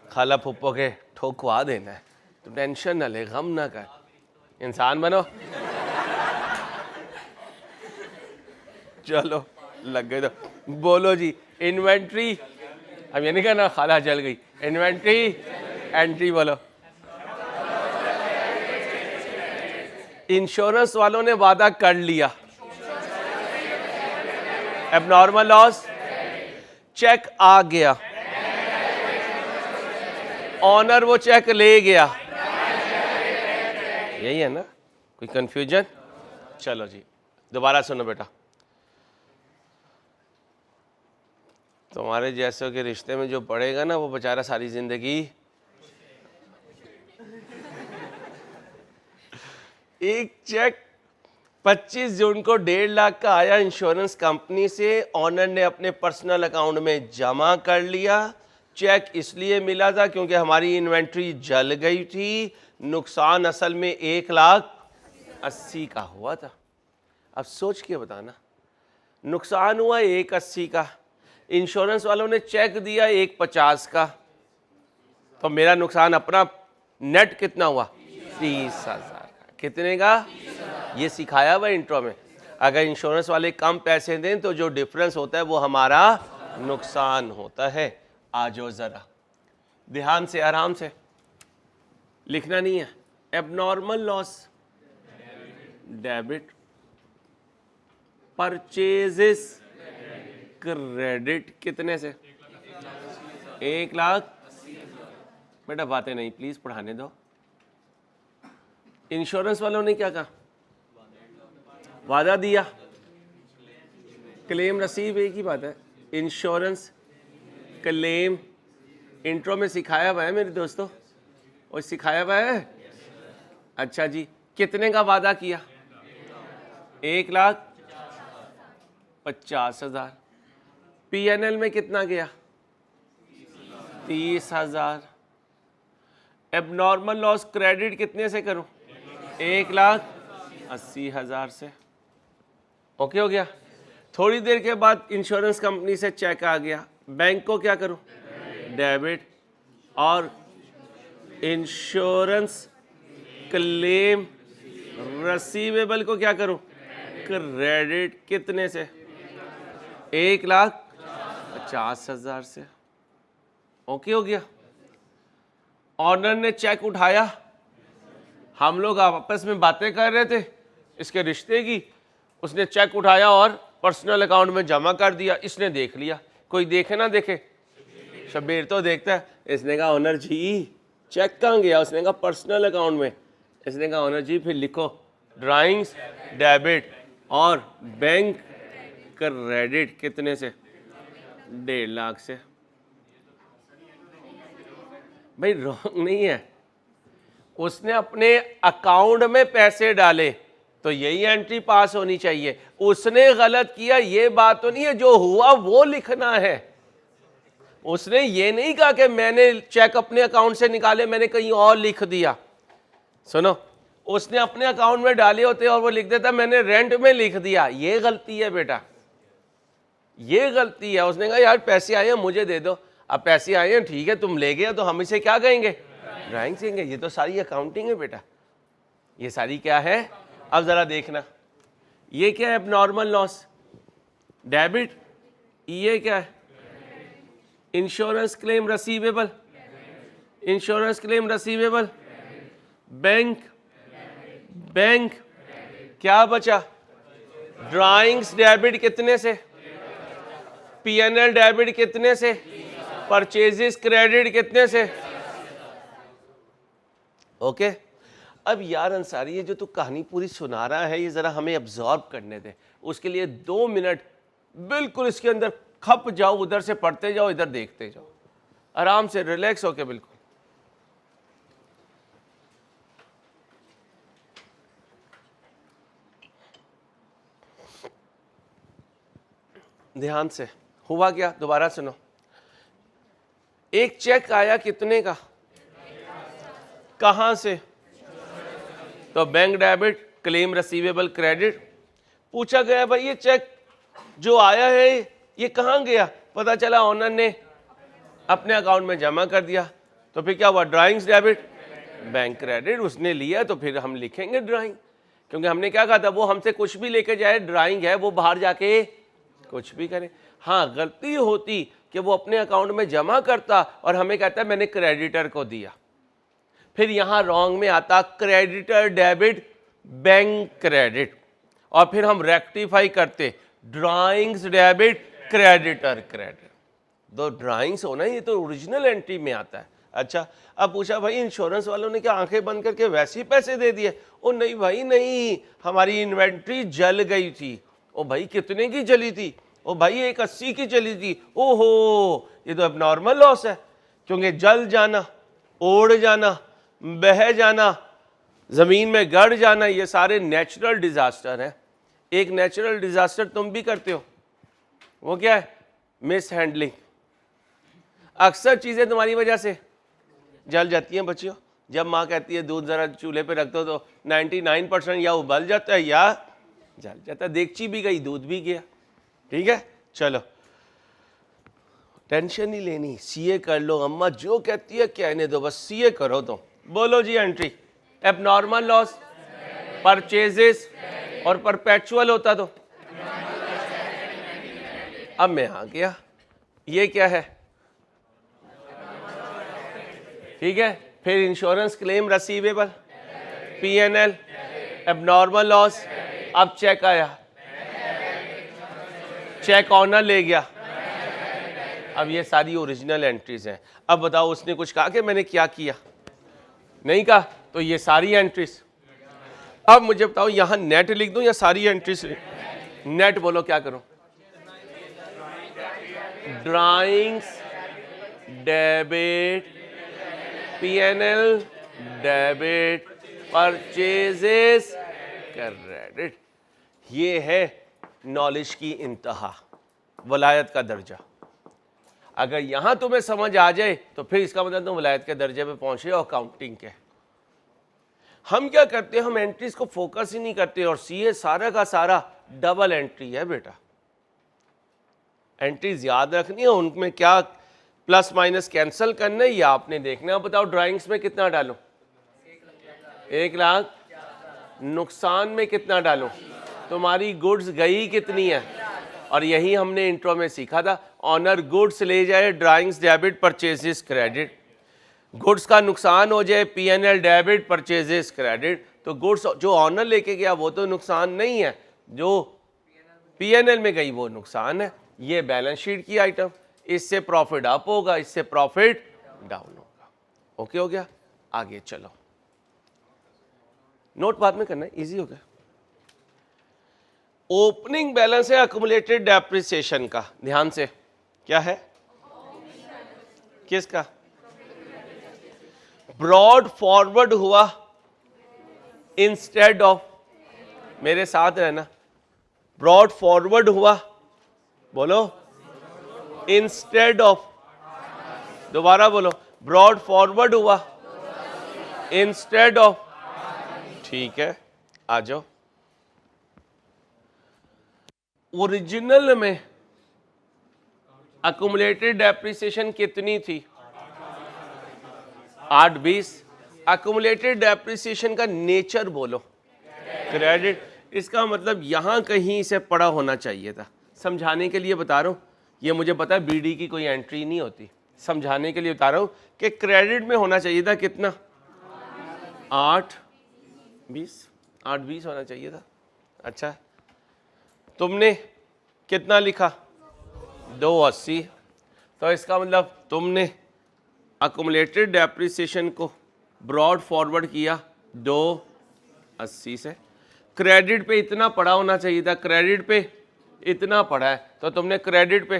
खाला फुप्पो के ठोकवा देना है, तो टेंशन ना ले, गम ना कर, इंसान बनो। चलो लग गए तो बोलो जी। इन्वेंट्री, अब ये नहीं कहना खाला जल गई, इन्वेंट्री एंट्री बोलो। इंश्योरेंस वालों ने वादा कर लिया, एबनॉर्मल लॉस, चेक आ गया, ऑनर वो चेक ले गया, यही है ना, कोई कंफ्यूजन? चलो जी दोबारा सुनो बेटा, तुम्हारे जैसों के रिश्ते में जो पड़ेगा ना वो बेचारा सारी जिंदगी, एक चेक 25 जून को 1.5 लाख का आया इंश्योरेंस कंपनी से, ऑनर ने अपने पर्सनल अकाउंट में जमा कर लिया। चेक इसलिए मिला था क्योंकि हमारी इन्वेंट्री जल गई थी, नुकसान असल में 1,80,000 का हुआ था। अब सोच के बताना, नुकसान हुआ 1,80,000 का, इंश्योरेंस वालों ने चेक दिया 1,50,000 का, तो मेरा नुकसान अपना नेट कितना हुआ? 30,000 का। कितने का? ये सिखाया हुआ इंट्रो में, अगर इंश्योरेंस वाले कम पैसे दें तो जो डिफरेंस होता है वो हमारा नुकसान होता है। आ जाओ जरा ध्यान से, आराम से, लिखना नहीं है। Abnormal loss debit, purchases credit, कितने से? 1 लाख। बेटा बातें नहीं प्लीज पढ़ाने दो। इंश्योरेंस वालों ने क्या कहा? वादा दिया, क्लेम रसीव एक ही बात है, इंश्योरेंस क्लेम इंट्रो में सिखाया हुआ है मेरे दोस्तों, और सिखाया हुआ है। अच्छा जी, कितने का वादा किया? 1,50,000। पीएनएल में कितना गया? 30,000। एबनॉर्मल लॉस क्रेडिट कितने से करूं? 1,80,000 से। ओके हो गया। थोड़ी देर के बाद इंश्योरेंस कंपनी से चेक आ गया, बैंक को क्या करूं? डेबिट। और इंश्योरेंस क्लेम रिसीवेबल को क्या करूं? क्रेडिट। कितने से? 1,50,000 से। ओके हो गया। ऑनर ने चेक उठाया, हम लोग आपस में बातें कर रहे थे इसके रिश्ते की, उसने चेक उठाया और पर्सनल अकाउंट में जमा कर दिया। इसने देख लिया, कोई देखे ना देखे, शबीर तो देखता है। इसने कहा ऑनर जी चेक कहाँ गया? उसने कहा पर्सनल अकाउंट में। इसने कहा ऑनर जी फिर लिखो ड्राइंग्स डेबिट और बैंक क्रेडिट। कितने से? 1.5 लाख से। भाई रॉन्ग नहीं है, उसने अपने अकाउंट में पैसे डाले तो यही एंट्री पास होनी चाहिए। उसने गलत किया ये बात तो नहीं है, जो हुआ वो लिखना है। उसने ये नहीं कहा कि मैंने चेक अपने अकाउंट से निकाले मैंने कहीं और लिख दिया। सुनो, उसने अपने अकाउंट में डाले होते और वो लिख देता मैंने रेंट में लिख दिया। ये गलती है बेटा, ये गलती है। उसने कहा यार पैसे आए हैं मुझे दे दो। अब पैसे आए हैं ठीक है, तुम ले गए तो हम इसे क्या कहेंगे? ड्राइंग कहेंगे। ये तो सारी अकाउंटिंग है बेटा, ये सारी क्या है? अब जरा देखना, ये क्या है? Abnormal loss debit. ये क्या है? Insurance claim receivable, insurance claim receivable. Bank, bank क्या बचा? ड्राइंग्स डेबिट कितने से? पीएनएल डेबिट कितने से? परचेजेस क्रेडिट कितने से? ओके। अब यार अंसारी ये जो तू कहानी पूरी सुना रहा है ये जरा हमें अब्जॉर्ब करने दे। उसके लिए 2 मिनट बिल्कुल इसके अंदर खप जाओ, उधर से पढ़ते जाओ इधर देखते जाओ, आराम से रिलैक्स होके बिल्कुल। ध्यान से। हुआ क्या? दोबारा सुनो। एक चेक आया कितने का? कहां से? तो bank debit claim receivable credit. पूछा गया भाई ये चेक जो आया है ये कहां गया? पता चला ऑनर ने अपने अकाउंट में जमा कर दिया, तो फिर क्या हुआ, ड्राइंग्स डेबिट, बैंक क्रेडिट उसने लिया, तो फिर हम लिखेंगे ड्राइंग, क्योंकि हमने क्या कहा था, वो हमसे कुछ भी लेके जाए, ड्राइंग है, वो बाहर जाके कुछ भी करे। हाँ, गलती होती कि वो अपने अकाउंट में जमा करता और हमें कहता है मैंने क्रेडिटर को दिया, फिर यहां रॉन्ग में आता क्रेडिटर डेबिट बैंक क्रेडिट, और फिर हम रेक्टिफाई करते ड्राइंग्स डेबिट क्रेडिटर क्रेडिट। दो ड्राइंग्स होना, ये तो ओरिजिनल एंट्री में आता है। अच्छा, अब पूछा भाई इंश्योरेंस वालों ने क्या आंखें बंद करके वैसे ही पैसे दे दिए? ओ नहीं भाई नहीं, हमारी इन्वेंट्री जल गई थी। ओ भाई कितने की जली थी? ओ भाई 180 की चली थी। ओहो, ये तो अब नॉर्मल लॉस है, क्योंकि जल जाना, ओढ़ जाना, बह जाना, जमीन में गड़ जाना, ये सारे नेचुरल डिजास्टर हैं। एक नेचुरल डिजास्टर तुम भी करते हो, वो क्या है, मिस हैंडलिंग। अक्सर चीजें तुम्हारी वजह से जल जाती हैं बच्चियों। जब माँ कहती है दूध जरा चूल्हे पे रख दो, तो 99% या उबल जाता है या जल जाता है। देगची भी गई, दूध भी गया। ठीक है, चलो टेंशन नहीं लेनी, सीए कर लो, अम्मा जो कहती है कहने दो, बस सीए करो। तो बोलो जी एंट्री, एबनॉर्मल लॉस, परचेजेस और परपेचुअल होता तो अब मैं आ गया, ये क्या है, ठीक है। फिर insurance claim receivable, PNL, abnormal loss, अब चेक आया, चेक ऑनर ले गया। अब ये सारी ओरिजिनल एंट्रीज हैं। अब बताओ उसने कुछ कहा कि मैंने क्या किया? नहीं कहा, तो ये सारी एंट्रीज। अब मुझे बताओ यहां नेट लिख दूं या सारी एंट्रीज? नेट बोलो, क्या करूं? Drawings debit, PNL debit, purchases credit. ये है नॉलेज की इंतहा, वलायत का दर्जा। अगर यहां तुम्हें समझ आ जाए तो फिर इसका मतलब तुम वलायत के दर्जे पे पहुंचे हो अकाउंटिंग के। हम क्या करते हैं, हम एंट्रीज को फोकस ही नहीं करते, और सीए सारा का सारा डबल एंट्री है बेटा। एंट्रीज याद रखनी है, उनमें क्या प्लस माइनस कैंसिल करना है, या आपने देखना है। बताओ ड्राइंग्स में कितना डालूं? 1 लाख। नुकसान में कितना डालूं? तुम्हारी गुड्स गई कितनी है? और यही हमने इंट्रो में सीखा था, ऑनर गुड्स ले जाए drawings debit purchases credit, goods का नुकसान हो जाए पीएनएल डेबिट परचेजेस क्रेडिट। तो गुड्स जो ऑनर लेके गया वो तो नुकसान नहीं है, जो पीएनएल में गई वो नुकसान है। ये बैलेंस शीट की आइटम, इससे प्रॉफिट अप होगा, इससे प्रॉफिट डाउन होगा। ओके हो गया, आगे चलो। नोट बाद में करना है, इजी हो गया। ओपनिंग बैलेंस है अक्युमुलेटेड डेप्रिसिएशन का, ध्यान से। क्या है? किसका? ब्रॉड फॉरवर्ड हुआ इंस्टेड ऑफ, मेरे साथ रहना, ब्रॉड फॉरवर्ड हुआ, बोलो, इंस्टेड ऑफ, दोबारा बोलो, ब्रॉड फॉरवर्ड हुआ इंस्टेड ऑफ। ठीक है, आ जाओ। ओरिजिनल में अक्युमुलेटेड डेप्रिसिएशन कितनी थी? 820। अक्युमुलेटेड डेप्रिसिएशन का नेचर बोलो, क्रेडिट। इसका मतलब यहां कहीं से पड़ा होना चाहिए था। समझाने के लिए बता रहा हूं, ये मुझे पता है बीडी की कोई एंट्री नहीं होती, समझाने के लिए बता रहा हूं कि क्रेडिट में होना चाहिए था कितना? 820 होना चाहिए था। अच्छा, तुमने कितना लिखा? 280। तो इसका मतलब तुमने अक्युमुलेटेड डेप्रिसिएशन को ब्रॉड फॉरवर्ड किया 280 से। क्रेडिट पे इतना पड़ा होना चाहिए था, क्रेडिट पे इतना पड़ा है, तो तुमने क्रेडिट पे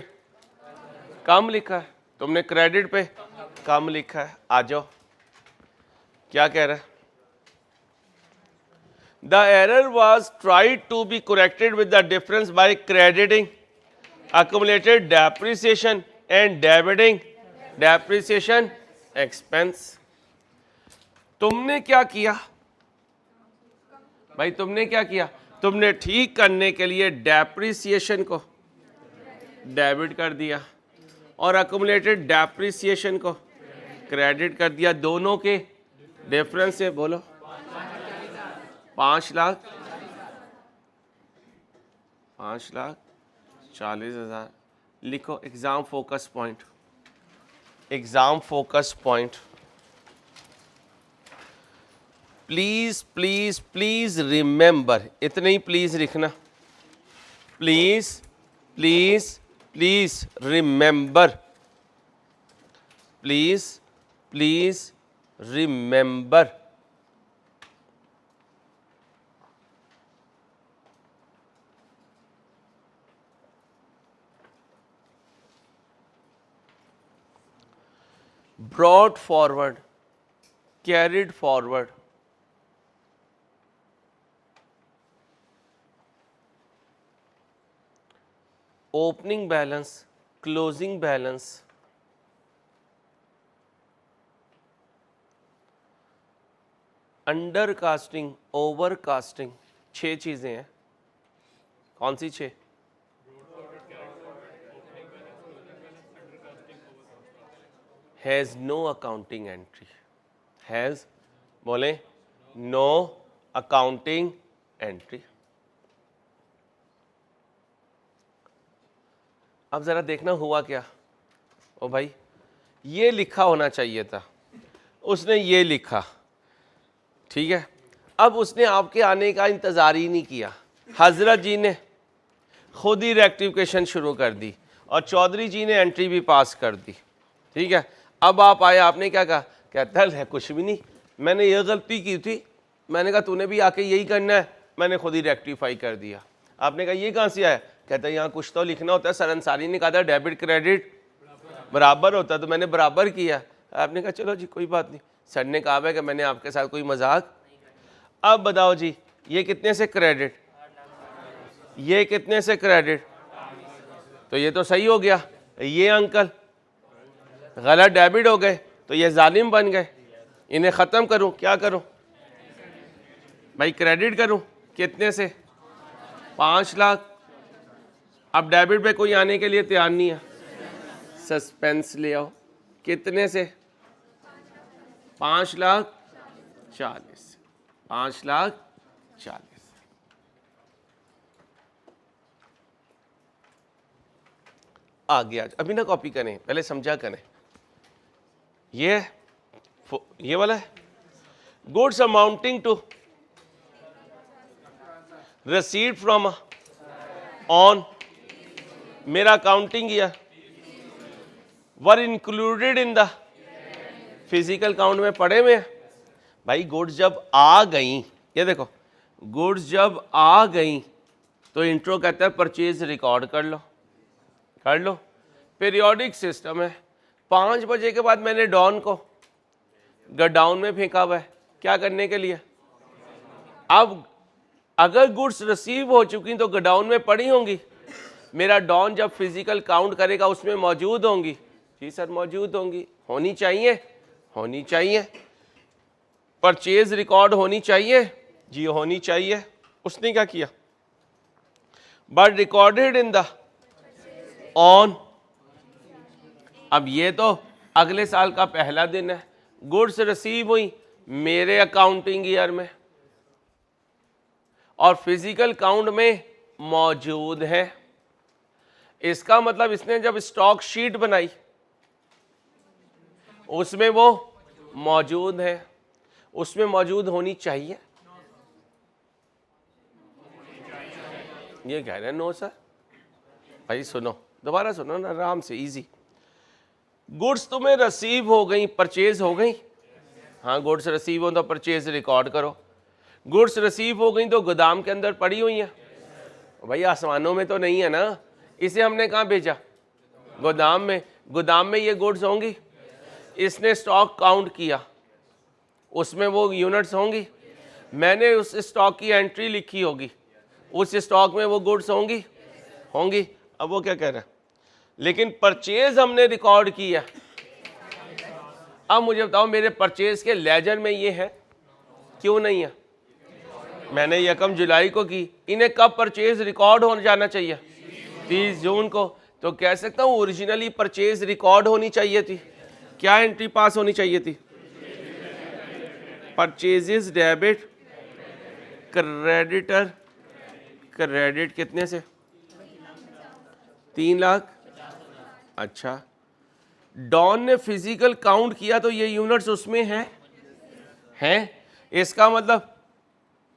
कम लिखा है, तुमने क्रेडिट पे कम लिखा है। आ जाओ, क्या कह रहा है? The error was tried to be corrected with the difference by crediting accumulated depreciation and debiting depreciation expense। तुमने क्या किया भाई? तुमने क्या किया? तुमने ठीक करने के लिए डेप्रिसिएशन को डेबिट कर दिया, और अकुमुलेटेड डेप्रिसिएशन को क्रेडिट कर दिया, दोनों के डिफरेंस से बोलो 5,40,000 लिखो। Exam focus point, exam focus point, please please please remember, इतने ही प्लीज लिखना, please please please remember, please please remember. Brought forward, carried forward, opening balance, closing balance, undercasting, overcasting, 6 चीजें हैं। कौन सी 6? Has no accounting entry, has बोले नो अकाउंटिंग एंट्री। अब ज़रा देखना हुआ क्या। ओ भाई ये लिखा होना चाहिए था, उसने ये लिखा, ठीक है। अब उसने आपके आने का इंतज़ार ही नहीं किया, हजरत जी ने खुद ही रेक्टिफिकेशन शुरू कर दी और चौधरी जी ने एंट्री भी पास कर दी, ठीक है। अब आप आए, आपने क्या कहा? कहता है कुछ भी नहीं, मैंने ये गलती की थी, मैंने कहा तूने भी आके यही करना है, मैंने खुद ही रेक्टिफाई कर दिया। आपने कहा ये कहाँ से आया? कहता है यहाँ कुछ तो लिखना होता है, सर अंसारी ने कहा था डेबिट क्रेडिट बराबर होता है, तो मैंने बराबर किया। आपने कहा चलो जी कोई बात नहीं, सर ने कहा है कि मैंने आपके साथ कोई मजाक। अब बताओ जी ये कितने से क्रेडिट, ये कितने से क्रेडिट, तो ये तो सही हो गया। ये अंकल गलत डेबिट हो गए, तो ये जालिम बन गए, इन्हें ख़त्म करूं, क्या करूं भाई? क्रेडिट करूं, कितने से? 5 लाख। अब डेबिट पे कोई आने के लिए तैयार नहीं है, सस्पेंस ले आओ, कितने से? 5,40,000, 5,40,000। आ गया, अभी ना कॉपी करें, पहले समझा करें। ये वाला है, goods amounting to receipt from on मेरा accounting year were included in the physical count में पड़े हुए हैं। भाई गुड्स जब आ गई, ये देखो गुड्स जब आ गई तो इंट्रो कहता है परचेज रिकॉर्ड कर लो, कर लो। पीरियोडिक सिस्टम है, 5 बजे के बाद मैंने डॉन को गडाउन में फेंका हुआ है, क्या करने के लिए? अब अगर गुड्स रिसीव हो चुकी तो गडाउन में पड़ी होंगी, मेरा डॉन जब फिजिकल काउंट करेगा उसमें मौजूद होंगी। जी सर मौजूद होंगी, होनी चाहिए, होनी चाहिए। परचेज रिकॉर्ड होनी चाहिए, जी होनी चाहिए। उसने क्या किया? But recorded in the on. अब ये तो अगले साल का पहला दिन है, गुड्स रिसीव हुई मेरे अकाउंटिंग ईयर में और फिजिकल काउंट में मौजूद है। इसका मतलब इसने जब स्टॉक शीट बनाई उसमें वो मौजूद है, उसमें मौजूद होनी चाहिए। ये कह रहे हैं नो सर। भाई सुनो, दोबारा सुनो ना आराम से, इजी। गुड्स तुम्हें रिसीव हो गई, परचेज हो गई। हाँ गुड्स रिसीव हो तो परचेज रिकॉर्ड करो। गुड्स रिसीव हो गई तो गोदाम के अंदर पड़ी हुई हैं। भाई आसमानों में तो नहीं है ना, इसे हमने कहाँ भेजा? गोदाम में। गोदाम में ये गुड्स होंगी, इसने स्टॉक काउंट किया, उसमें वो यूनिट्स होंगी, मैंने उस स्टॉक की एंट्री लिखी होगी, उस स्टॉक में वो गुड्स होंगी, होंगी। अब वो क्या कह रहा है? लेकिन परचेज हमने रिकॉर्ड किया। अब मुझे बताओ मेरे परचेज के लेजर में ये है, क्यों नहीं है? मैंने 1 जुलाई को की, इन्हें कब परचेज रिकॉर्ड हो जाना चाहिए? 30 जून को। तो कह सकता हूं ओरिजिनली परचेज रिकॉर्ड होनी चाहिए थी। क्या एंट्री पास होनी चाहिए थी? परचेजेस डेबिट क्रेडिटर क्रेडिट कितने से? 3 लाख। अच्छा, डॉन ने फिजिकल काउंट किया तो ये यूनिट्स उसमें हैं। इसका मतलब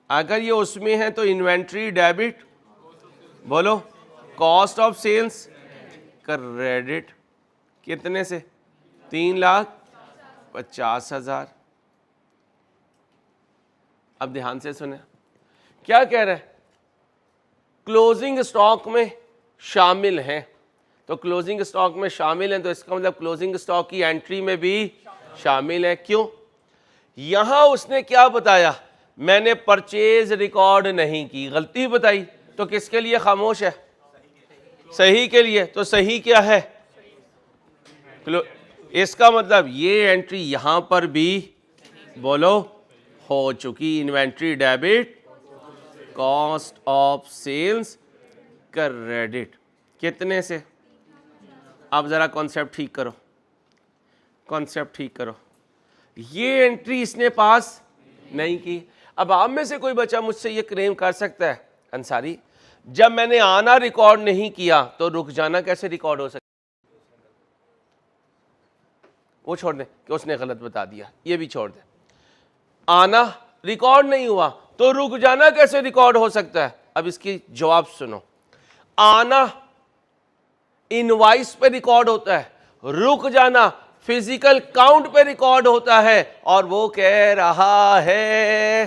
अगर ये उसमें है तो इन्वेंट्री डेबिट, बोलो, कॉस्ट ऑफ सेल्स क्रेडिट कितने से? 3,50,000। अब ध्यान से सुने क्या कह रहा है, क्लोजिंग स्टॉक में शामिल हैं। तो क्लोजिंग स्टॉक में शामिल हैं तो इसका मतलब क्लोजिंग स्टॉक की एंट्री में भी शामिल है। क्यों? यहां उसने क्या बताया, मैंने परचेज रिकॉर्ड नहीं की, गलती बताई, तो किसके लिए खामोश है? सही के लिए। तो सही क्या है? इसका मतलब ये एंट्री यहां पर भी, बोलो, हो चुकी। Inventory debit cost of sales credit कितने से? अब जरा कॉन्सेप्ट ठीक करो, कॉन्सेप्ट ठीक करो। ये एंट्री इसने पास नहीं की। अब आप में से कोई बच्चा मुझसे ये क्लेम कर सकता है, अंसारी जब मैंने आना रिकॉर्ड नहीं किया तो रुक जाना कैसे रिकॉर्ड हो सकता? वो छोड़ दें कि उसने गलत बता दिया, ये भी छोड़ दें। आना रिकॉर्ड नहीं हुआ तो रुक जाना कैसे रिकॉर्ड हो सकता है? अब इसकी जवाब सुनो। आना इनवाइस पे रिकॉर्ड होता है, रुक जाना फिजिकल काउंट पे रिकॉर्ड होता है, और वो कह रहा है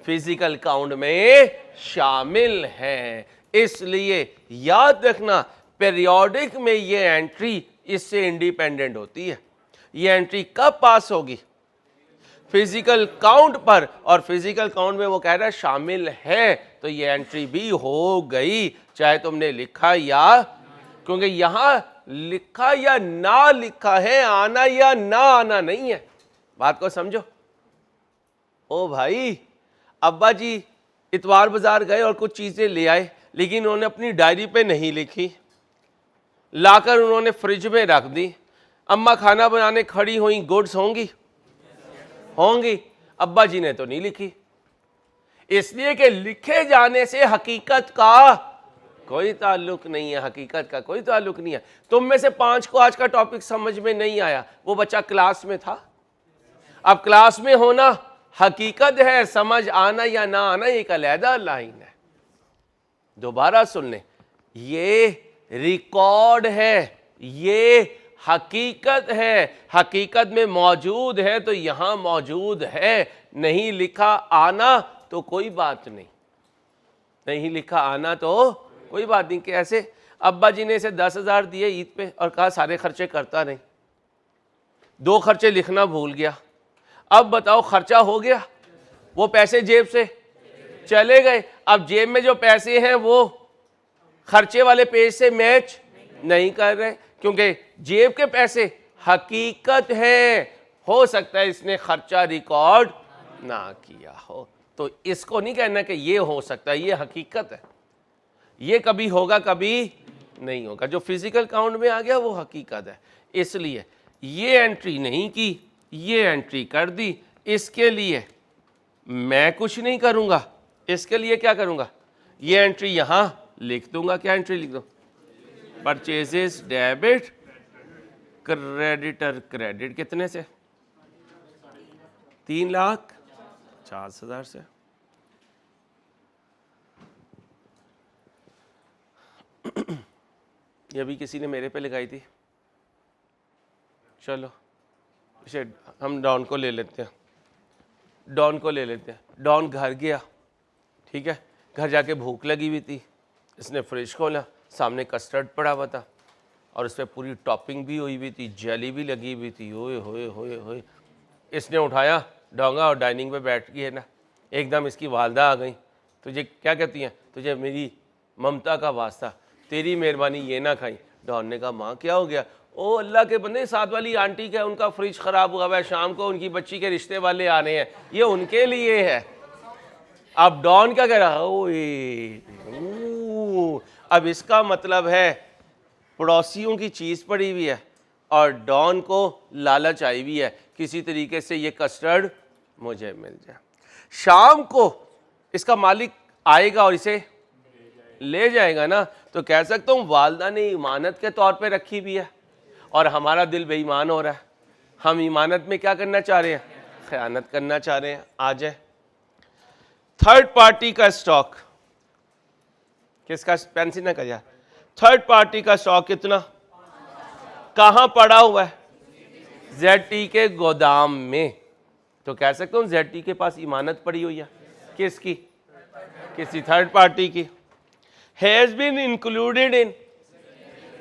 फिजिकल काउंट में शामिल है। इसलिए याद रखना, पीरियोडिक में ये एंट्री इससे इंडिपेंडेंट होती है। ये एंट्री कब पास होगी? फिजिकल काउंट पर, और फिजिकल काउंट में वो कह रहा है शामिल है, तो ये एंट्री भी हो गई, चाहे तुमने लिखा या, क्योंकि यहां लिखा या ना लिखा है, आना या ना आना नहीं है। बात को समझो। ओ भाई, अब्बा जी इतवार बाजार गए और कुछ चीजें ले आए, लेकिन उन्होंने अपनी डायरी पे नहीं लिखी, लाकर उन्होंने फ्रिज में रख दी। अम्मा खाना बनाने खड़ी हुई, गुड्स होंगी? होंगी। अब्बा जी ने तो नहीं लिखी, इसलिए कि लिखे जाने से हकीकत का कोई ताल्लुक नहीं है। हकीकत का कोई ताल्लुक नहीं है। तुम में से 5 को आज का टॉपिक समझ में नहीं आया, वो बच्चा क्लास में था। अब क्लास में होना हकीकत है, समझ आना या ना आना एक अलहदा लाइन है। दोबारा सुन ले, ये रिकॉर्ड है, ये हकीकत है। हकीकत में मौजूद है तो यहां मौजूद है, नहीं लिखा आना तो कोई बात नहीं, नहीं लिखा आना तो कोई बात नहीं। कैसे? अब्बा जी ने इसे 10,000 दिए ईद पे और कहा सारे खर्चे करता नहीं, 2 खर्चे लिखना भूल गया। अब बताओ खर्चा हो गया, वो पैसे जेब से चले गए। अब जेब में जो पैसे हैं वो खर्चे वाले पेज से मैच नहीं कर रहे, क्योंकि जेब के पैसे हकीकत है। हो सकता है इसने खर्चा रिकॉर्ड ना किया हो, तो इसको नहीं कहना कि ये हो सकता है, ये हकीकत है। ये कभी होगा कभी नहीं होगा। जो फिजिकल काउंट में आ गया वो हकीकत है। इसलिए ये एंट्री नहीं की, ये एंट्री कर दी। इसके लिए मैं कुछ नहीं करूंगा, इसके लिए क्या करूंगा, ये एंट्री यहां लिख दूंगा। क्या एंट्री लिख दूं? परचेजेस डेबिट क्रेडिटर क्रेडिट कितने से? 3,50,000 से। ये भी किसी ने मेरे पे लगाई थी। चलो इसे हम डॉन को ले लेते हैं, डॉन को ले लेते हैं। डॉन घर गया, ठीक है, घर जाके भूख लगी हुई थी, इसने फ्रिज खोला, सामने कस्टर्ड पड़ा हुआ था और उस पर पूरी टॉपिंग भी हुई हुई थी, जेली भी लगी हुई थी। ओए होए होए होए। इसने उठाया डोंगा और डाइनिंग पे बैठ गई है ना, एकदम इसकी वालदा आ गई। तुझे क्या कहती हैं? तुझे मेरी ममता का वास्ता, तेरी मेहरबानी ये ना खाई। डॉन ने कहा माँ क्या हो गया? ओ अल्लाह के बंदे, साथ वाली आंटी का उनका फ्रिज ख़राब हुआ है, शाम को उनकी बच्ची के रिश्ते वाले आने हैं, ये उनके लिए है। अब डॉन क्या कह रहा? ओए अब इसका मतलब है पड़ोसियों की चीज़ पड़ी हुई है और डॉन को लालच आई हुई है किसी तरीके से ये कस्टर्ड मुझे मिल जाए। शाम को इसका मालिक आएगा और इसे ले जाएगा ना, तो कह सकता हूँ वालदा ने इमानत के तौर पे रखी हुई है और हमारा दिल बेईमान हो रहा है। हम इमानत में क्या करना चाह रहे हैं? खयानत करना चाह रहे हैं। आ जाए थर्ड पार्टी का स्टॉक, किसका? पेंसिल ना कर यार। थर्ड पार्टी का स्टॉक कितना? कहां पड़ा हुआ है? ZT के गोदाम में। तो कह सकता हूं ZT के पास इमानत पड़ी हुई है। किसकी? किसी थर्ड पार्टी की। हैज बीन इंक्लूडेड इन,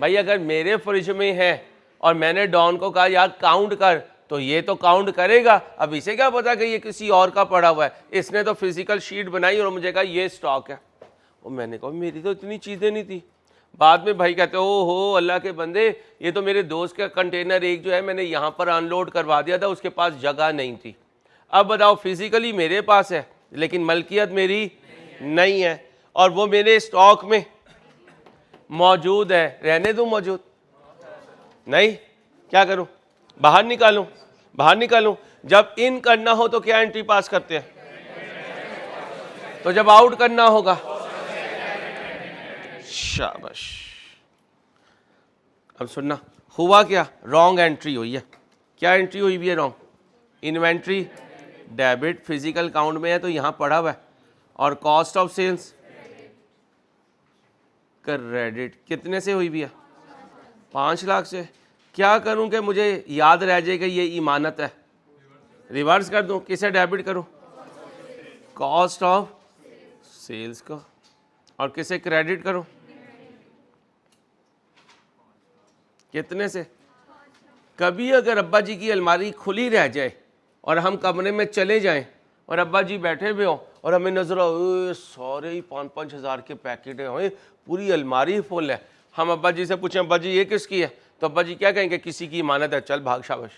भाई अगर मेरे फ्रिज में है और मैंने डॉन को कहा यार काउंट कर, तो ये तो काउंट करेगा। अब इसे क्या पता कि ये किसी और का पड़ा हुआ है? इसने तो फिजिकल शीट बनाई और मुझे कहा ये स्टॉक है, और मैंने कहा मेरी तो इतनी चीज़ें नहीं थी। बाद में भाई कहते ओ हो अल्लाह के बंदे, ये तो मेरे दोस्त का कंटेनर एक जो है मैंने यहाँ पर अनलोड करवा दिया था, उसके पास जगह नहीं थी। अब बताओ फिजिकली मेरे पास है लेकिन मलकियत मेरी नहीं है और वो मेरे स्टॉक में मौजूद है। रहने दूं मौजूद? नहीं, क्या करूं? बाहर निकालूं? बाहर निकालूं। जब इन करना हो तो क्या एंट्री पास करते हैं? तो जब आउट करना होगा, शाबाश। अब सुनना, हुआ क्या? रॉन्ग एंट्री हुई है। क्या एंट्री हुई भी है? Wrong. Inventory debit physical count में है तो यहां पड़ा हुआ है, और कॉस्ट ऑफ सेल्स क्रेडिट कितने से हुई भी है? 5 लाख से। क्या करूं कि मुझे याद रह जाएगा ये इमानत है? रिवर्स कर दूं? किसे डेबिट करूं? कॉस्ट ऑफ सेल्स को। और किसे क्रेडिट करूं? कितने से? कभी अगर अब्बा जी की अलमारी खुली रह जाए और हम कमरे में चले जाएं और अब्बा जी बैठे हुए हों और हमें नजर आए सारे ही 5-5 हज़ार के पैकेट हैं, पूरी अलमारी फुल है, हम अब्बा जी से पूछें अब्बा जी ये किसकी है, तो अब्बा जी क्या कहेंगे? किसी की इमानत है, चल भाग शाबाश।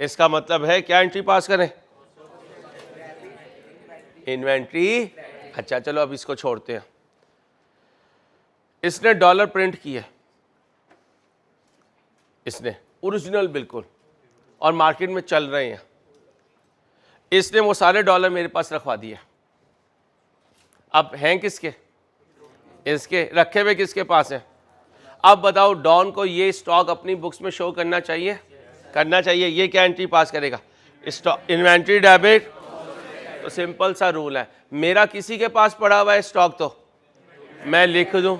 इसका मतलब है क्या एंट्री पास करें? इन्वेंट्री। अच्छा चलो अब इसको छोड़ते हैं। इसने डॉलर प्रिंट किया, इसने ओरिजिनल बिल्कुल, और मार्केट में चल रहे हैं। इसने वो सारे डॉलर मेरे पास रखवा दिए। अब हैं किसके? इसके। रखे हुए किसके पास है? अब बताओ डॉन को ये स्टॉक अपनी बुक्स में शो करना चाहिए? करना चाहिए। ये क्या एंट्री पास करेगा? Stock inventory debit. तो सिंपल सा रूल है, मेरा किसी के पास पड़ा हुआ है स्टॉक तो मैं लिख दूं,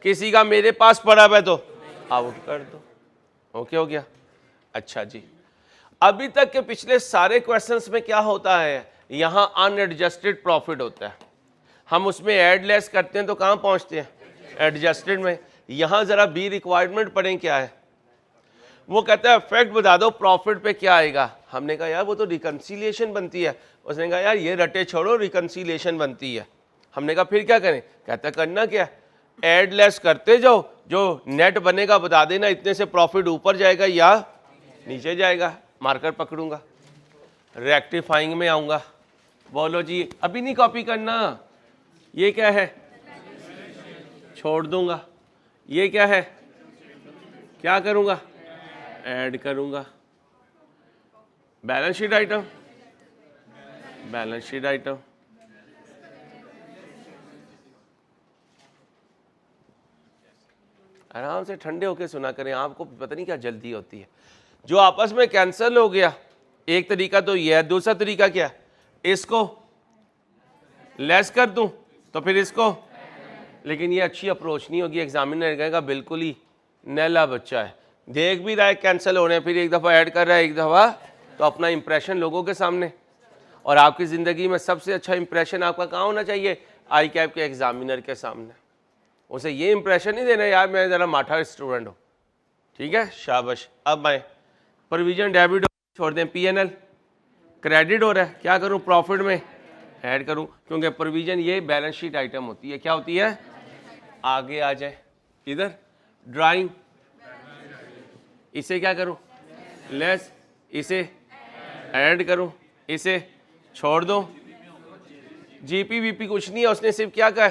किसी का मेरे पास पड़ा हुआ है तो आउट कर दो। ओके हो गया? अच्छा जी, अभी तक के पिछले सारे क्वेश्चंस में क्या होता है? यहां अनएडजस्टेड प्रॉफिट होता है, हम उसमें ऐड लेस करते हैं तो कहां पहुंचते हैं? एडजस्टेड में। यहां जरा बी रिक्वायरमेंट पढ़ें क्या है। वो कहता है इफेक्ट बता दो प्रॉफिट पे क्या आएगा। हमने कहा यार वो तो रिकंसिलिएशन बनती है। उसने कहा यार ये रटे छोड़ो, रिकंसिलिएशन बनती है। हमने कहा फिर क्या करें? कहता करना क्या? ऐड लेस करते जाओ, जो नेट बनेगा बता देना, इतने से प्रॉफिट ऊपर जाएगा या नीचे जाएगा, मार्कर पकड़ूंगा, रेक्टिफाइंग में आऊंगा। बोलो जी, अभी नहीं कॉपी करना। ये क्या है? छोड़ दूंगा। ये क्या है? क्या करूंगा? ऐड करूंगा। Balance sheet item, balance sheet item. आराम से ठंडे होकर सुना करें, आपको पता नहीं क्या जल्दी होती है। जो आपस में कैंसिल हो गया, एक तरीका तो यह है, दूसरा तरीका क्या? इसको लेस कर दूं तो फिर इसको, लेकिन ये अच्छी अप्रोच नहीं होगी। एग्जामिनर कहेगा बिल्कुल ही नैला बच्चा है, देख भी रहा है कैंसिल होने, फिर एक दफ़ा ऐड कर रहा है एक दफ़ा, तो अपना इंप्रेशन लोगों के सामने। और आपकी ज़िंदगी में सबसे अच्छा इंप्रेशन आपका कहाँ होना चाहिए? आई कैप के एग्जामिनर के सामने। उसे ये इंप्रेशन नहीं देना यार मैं ज़रा माठा स्टूडेंट हूँ। ठीक है, शाबाश। अब मैं प्रोविजन डेबिट छोड़ दें, P&L क्रेडिट हो रहा है, क्या करूँ? प्रॉफिट में ऐड करूँ, क्योंकि प्रोविजन ये बैलेंस शीट आइटम होती है। क्या होती है? आगे आ जाए इधर, ड्राइंग, इसे क्या करूं? लेस, इसे ऐड करूं, इसे छोड़ दो। जीपी वीपी कुछ नहीं है, उसने सिर्फ क्या कहा?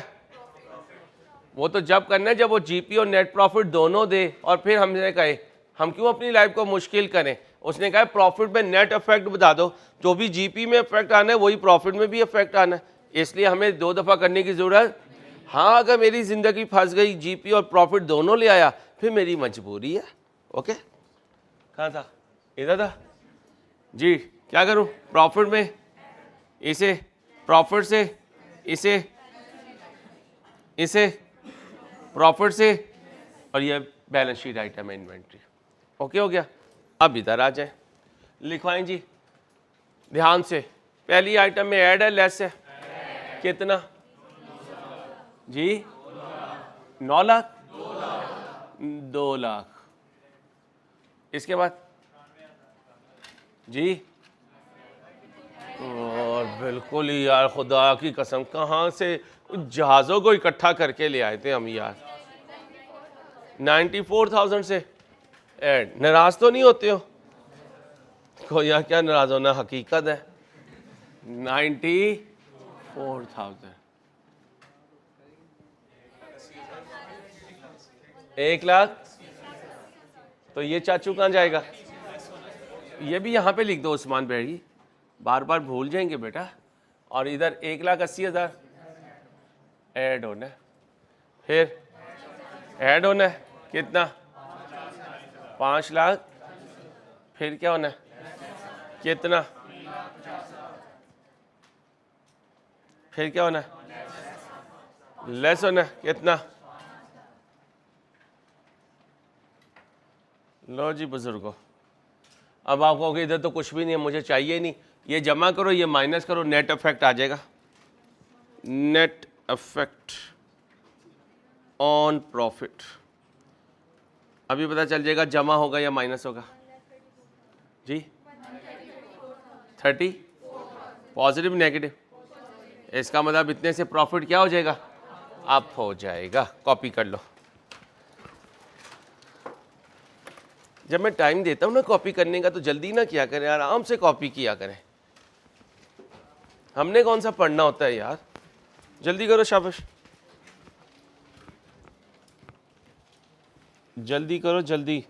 वो तो जब करना है जब वो जीपी और नेट प्रॉफिट दोनों दे, और फिर हमने कहे हम क्यों अपनी लाइफ को मुश्किल करें। उसने कहा प्रॉफिट में नेट इफेक्ट बता दो, जो भी जीपी में इफेक्ट आना है वही प्रॉफिट में भी इफेक्ट आना है, इसलिए हमें 2 दफ़ा करने की ज़रूरत। हाँ, अगर मेरी ज़िंदगी फंस गई, जीपी और प्रॉफिट दोनों ले आया, फिर मेरी मजबूरी है। ओके, कहाँ था, इधर था जी। क्या करूँ, प्रॉफिट में इसे, प्रॉफिट से इसे, इसे प्रॉफिट से, और ये बैलेंस शीट आइटम है इन्वेंट्री। ओके हो गया। अब इधर आ जाए, लिखवाएं जी ध्यान से। पहली आइटम में ऐड है लेस है, कितना जी, 9 लाख, 2 लाख। इसके बाद जी, और बिल्कुल ही यार, खुदा की कसम, कहाँ से जहाज़ों को इकट्ठा करके ले आए थे हम यार। 94,000 से ऐड। नाराज तो नहीं होते हो कोई, यार क्या नाराज होना, हकीकत है। 94,000, 1 लाख। तो ये चाचू कहाँ जाएगा, ये भी यहाँ पे लिख दो उस्मान बेड़ी, बार बार भूल जाएंगे बेटा। और इधर 1,80,000 ऐड होना है, फिर ऐड होना है कितना, 5 लाख। फिर क्या होना है, कितना, फिर क्या होना है, लेस होना है कितना। लो जी बुजुर्गो, अब आप कहोगे इधर तो कुछ भी नहीं है, मुझे चाहिए नहीं, ये जमा करो, ये माइनस करो, नेट इफेक्ट आ जाएगा। नेट इफेक्ट ऑन प्रॉफिट, अभी पता चल जाएगा जमा होगा या माइनस होगा जी। 30 पॉजिटिव नेगेटिव, इसका मतलब इतने से प्रॉफिट क्या हो जाएगा, अप हो जाएगा। कॉपी कर लो। जब मैं टाइम देता हूँ ना कॉपी करने का, तो जल्दी ना किया करें, आराम से कॉपी किया करें। हमने कौन सा पढ़ना होता है यार, जल्दी करो, शाबाश, जल्दी करो जल्दी।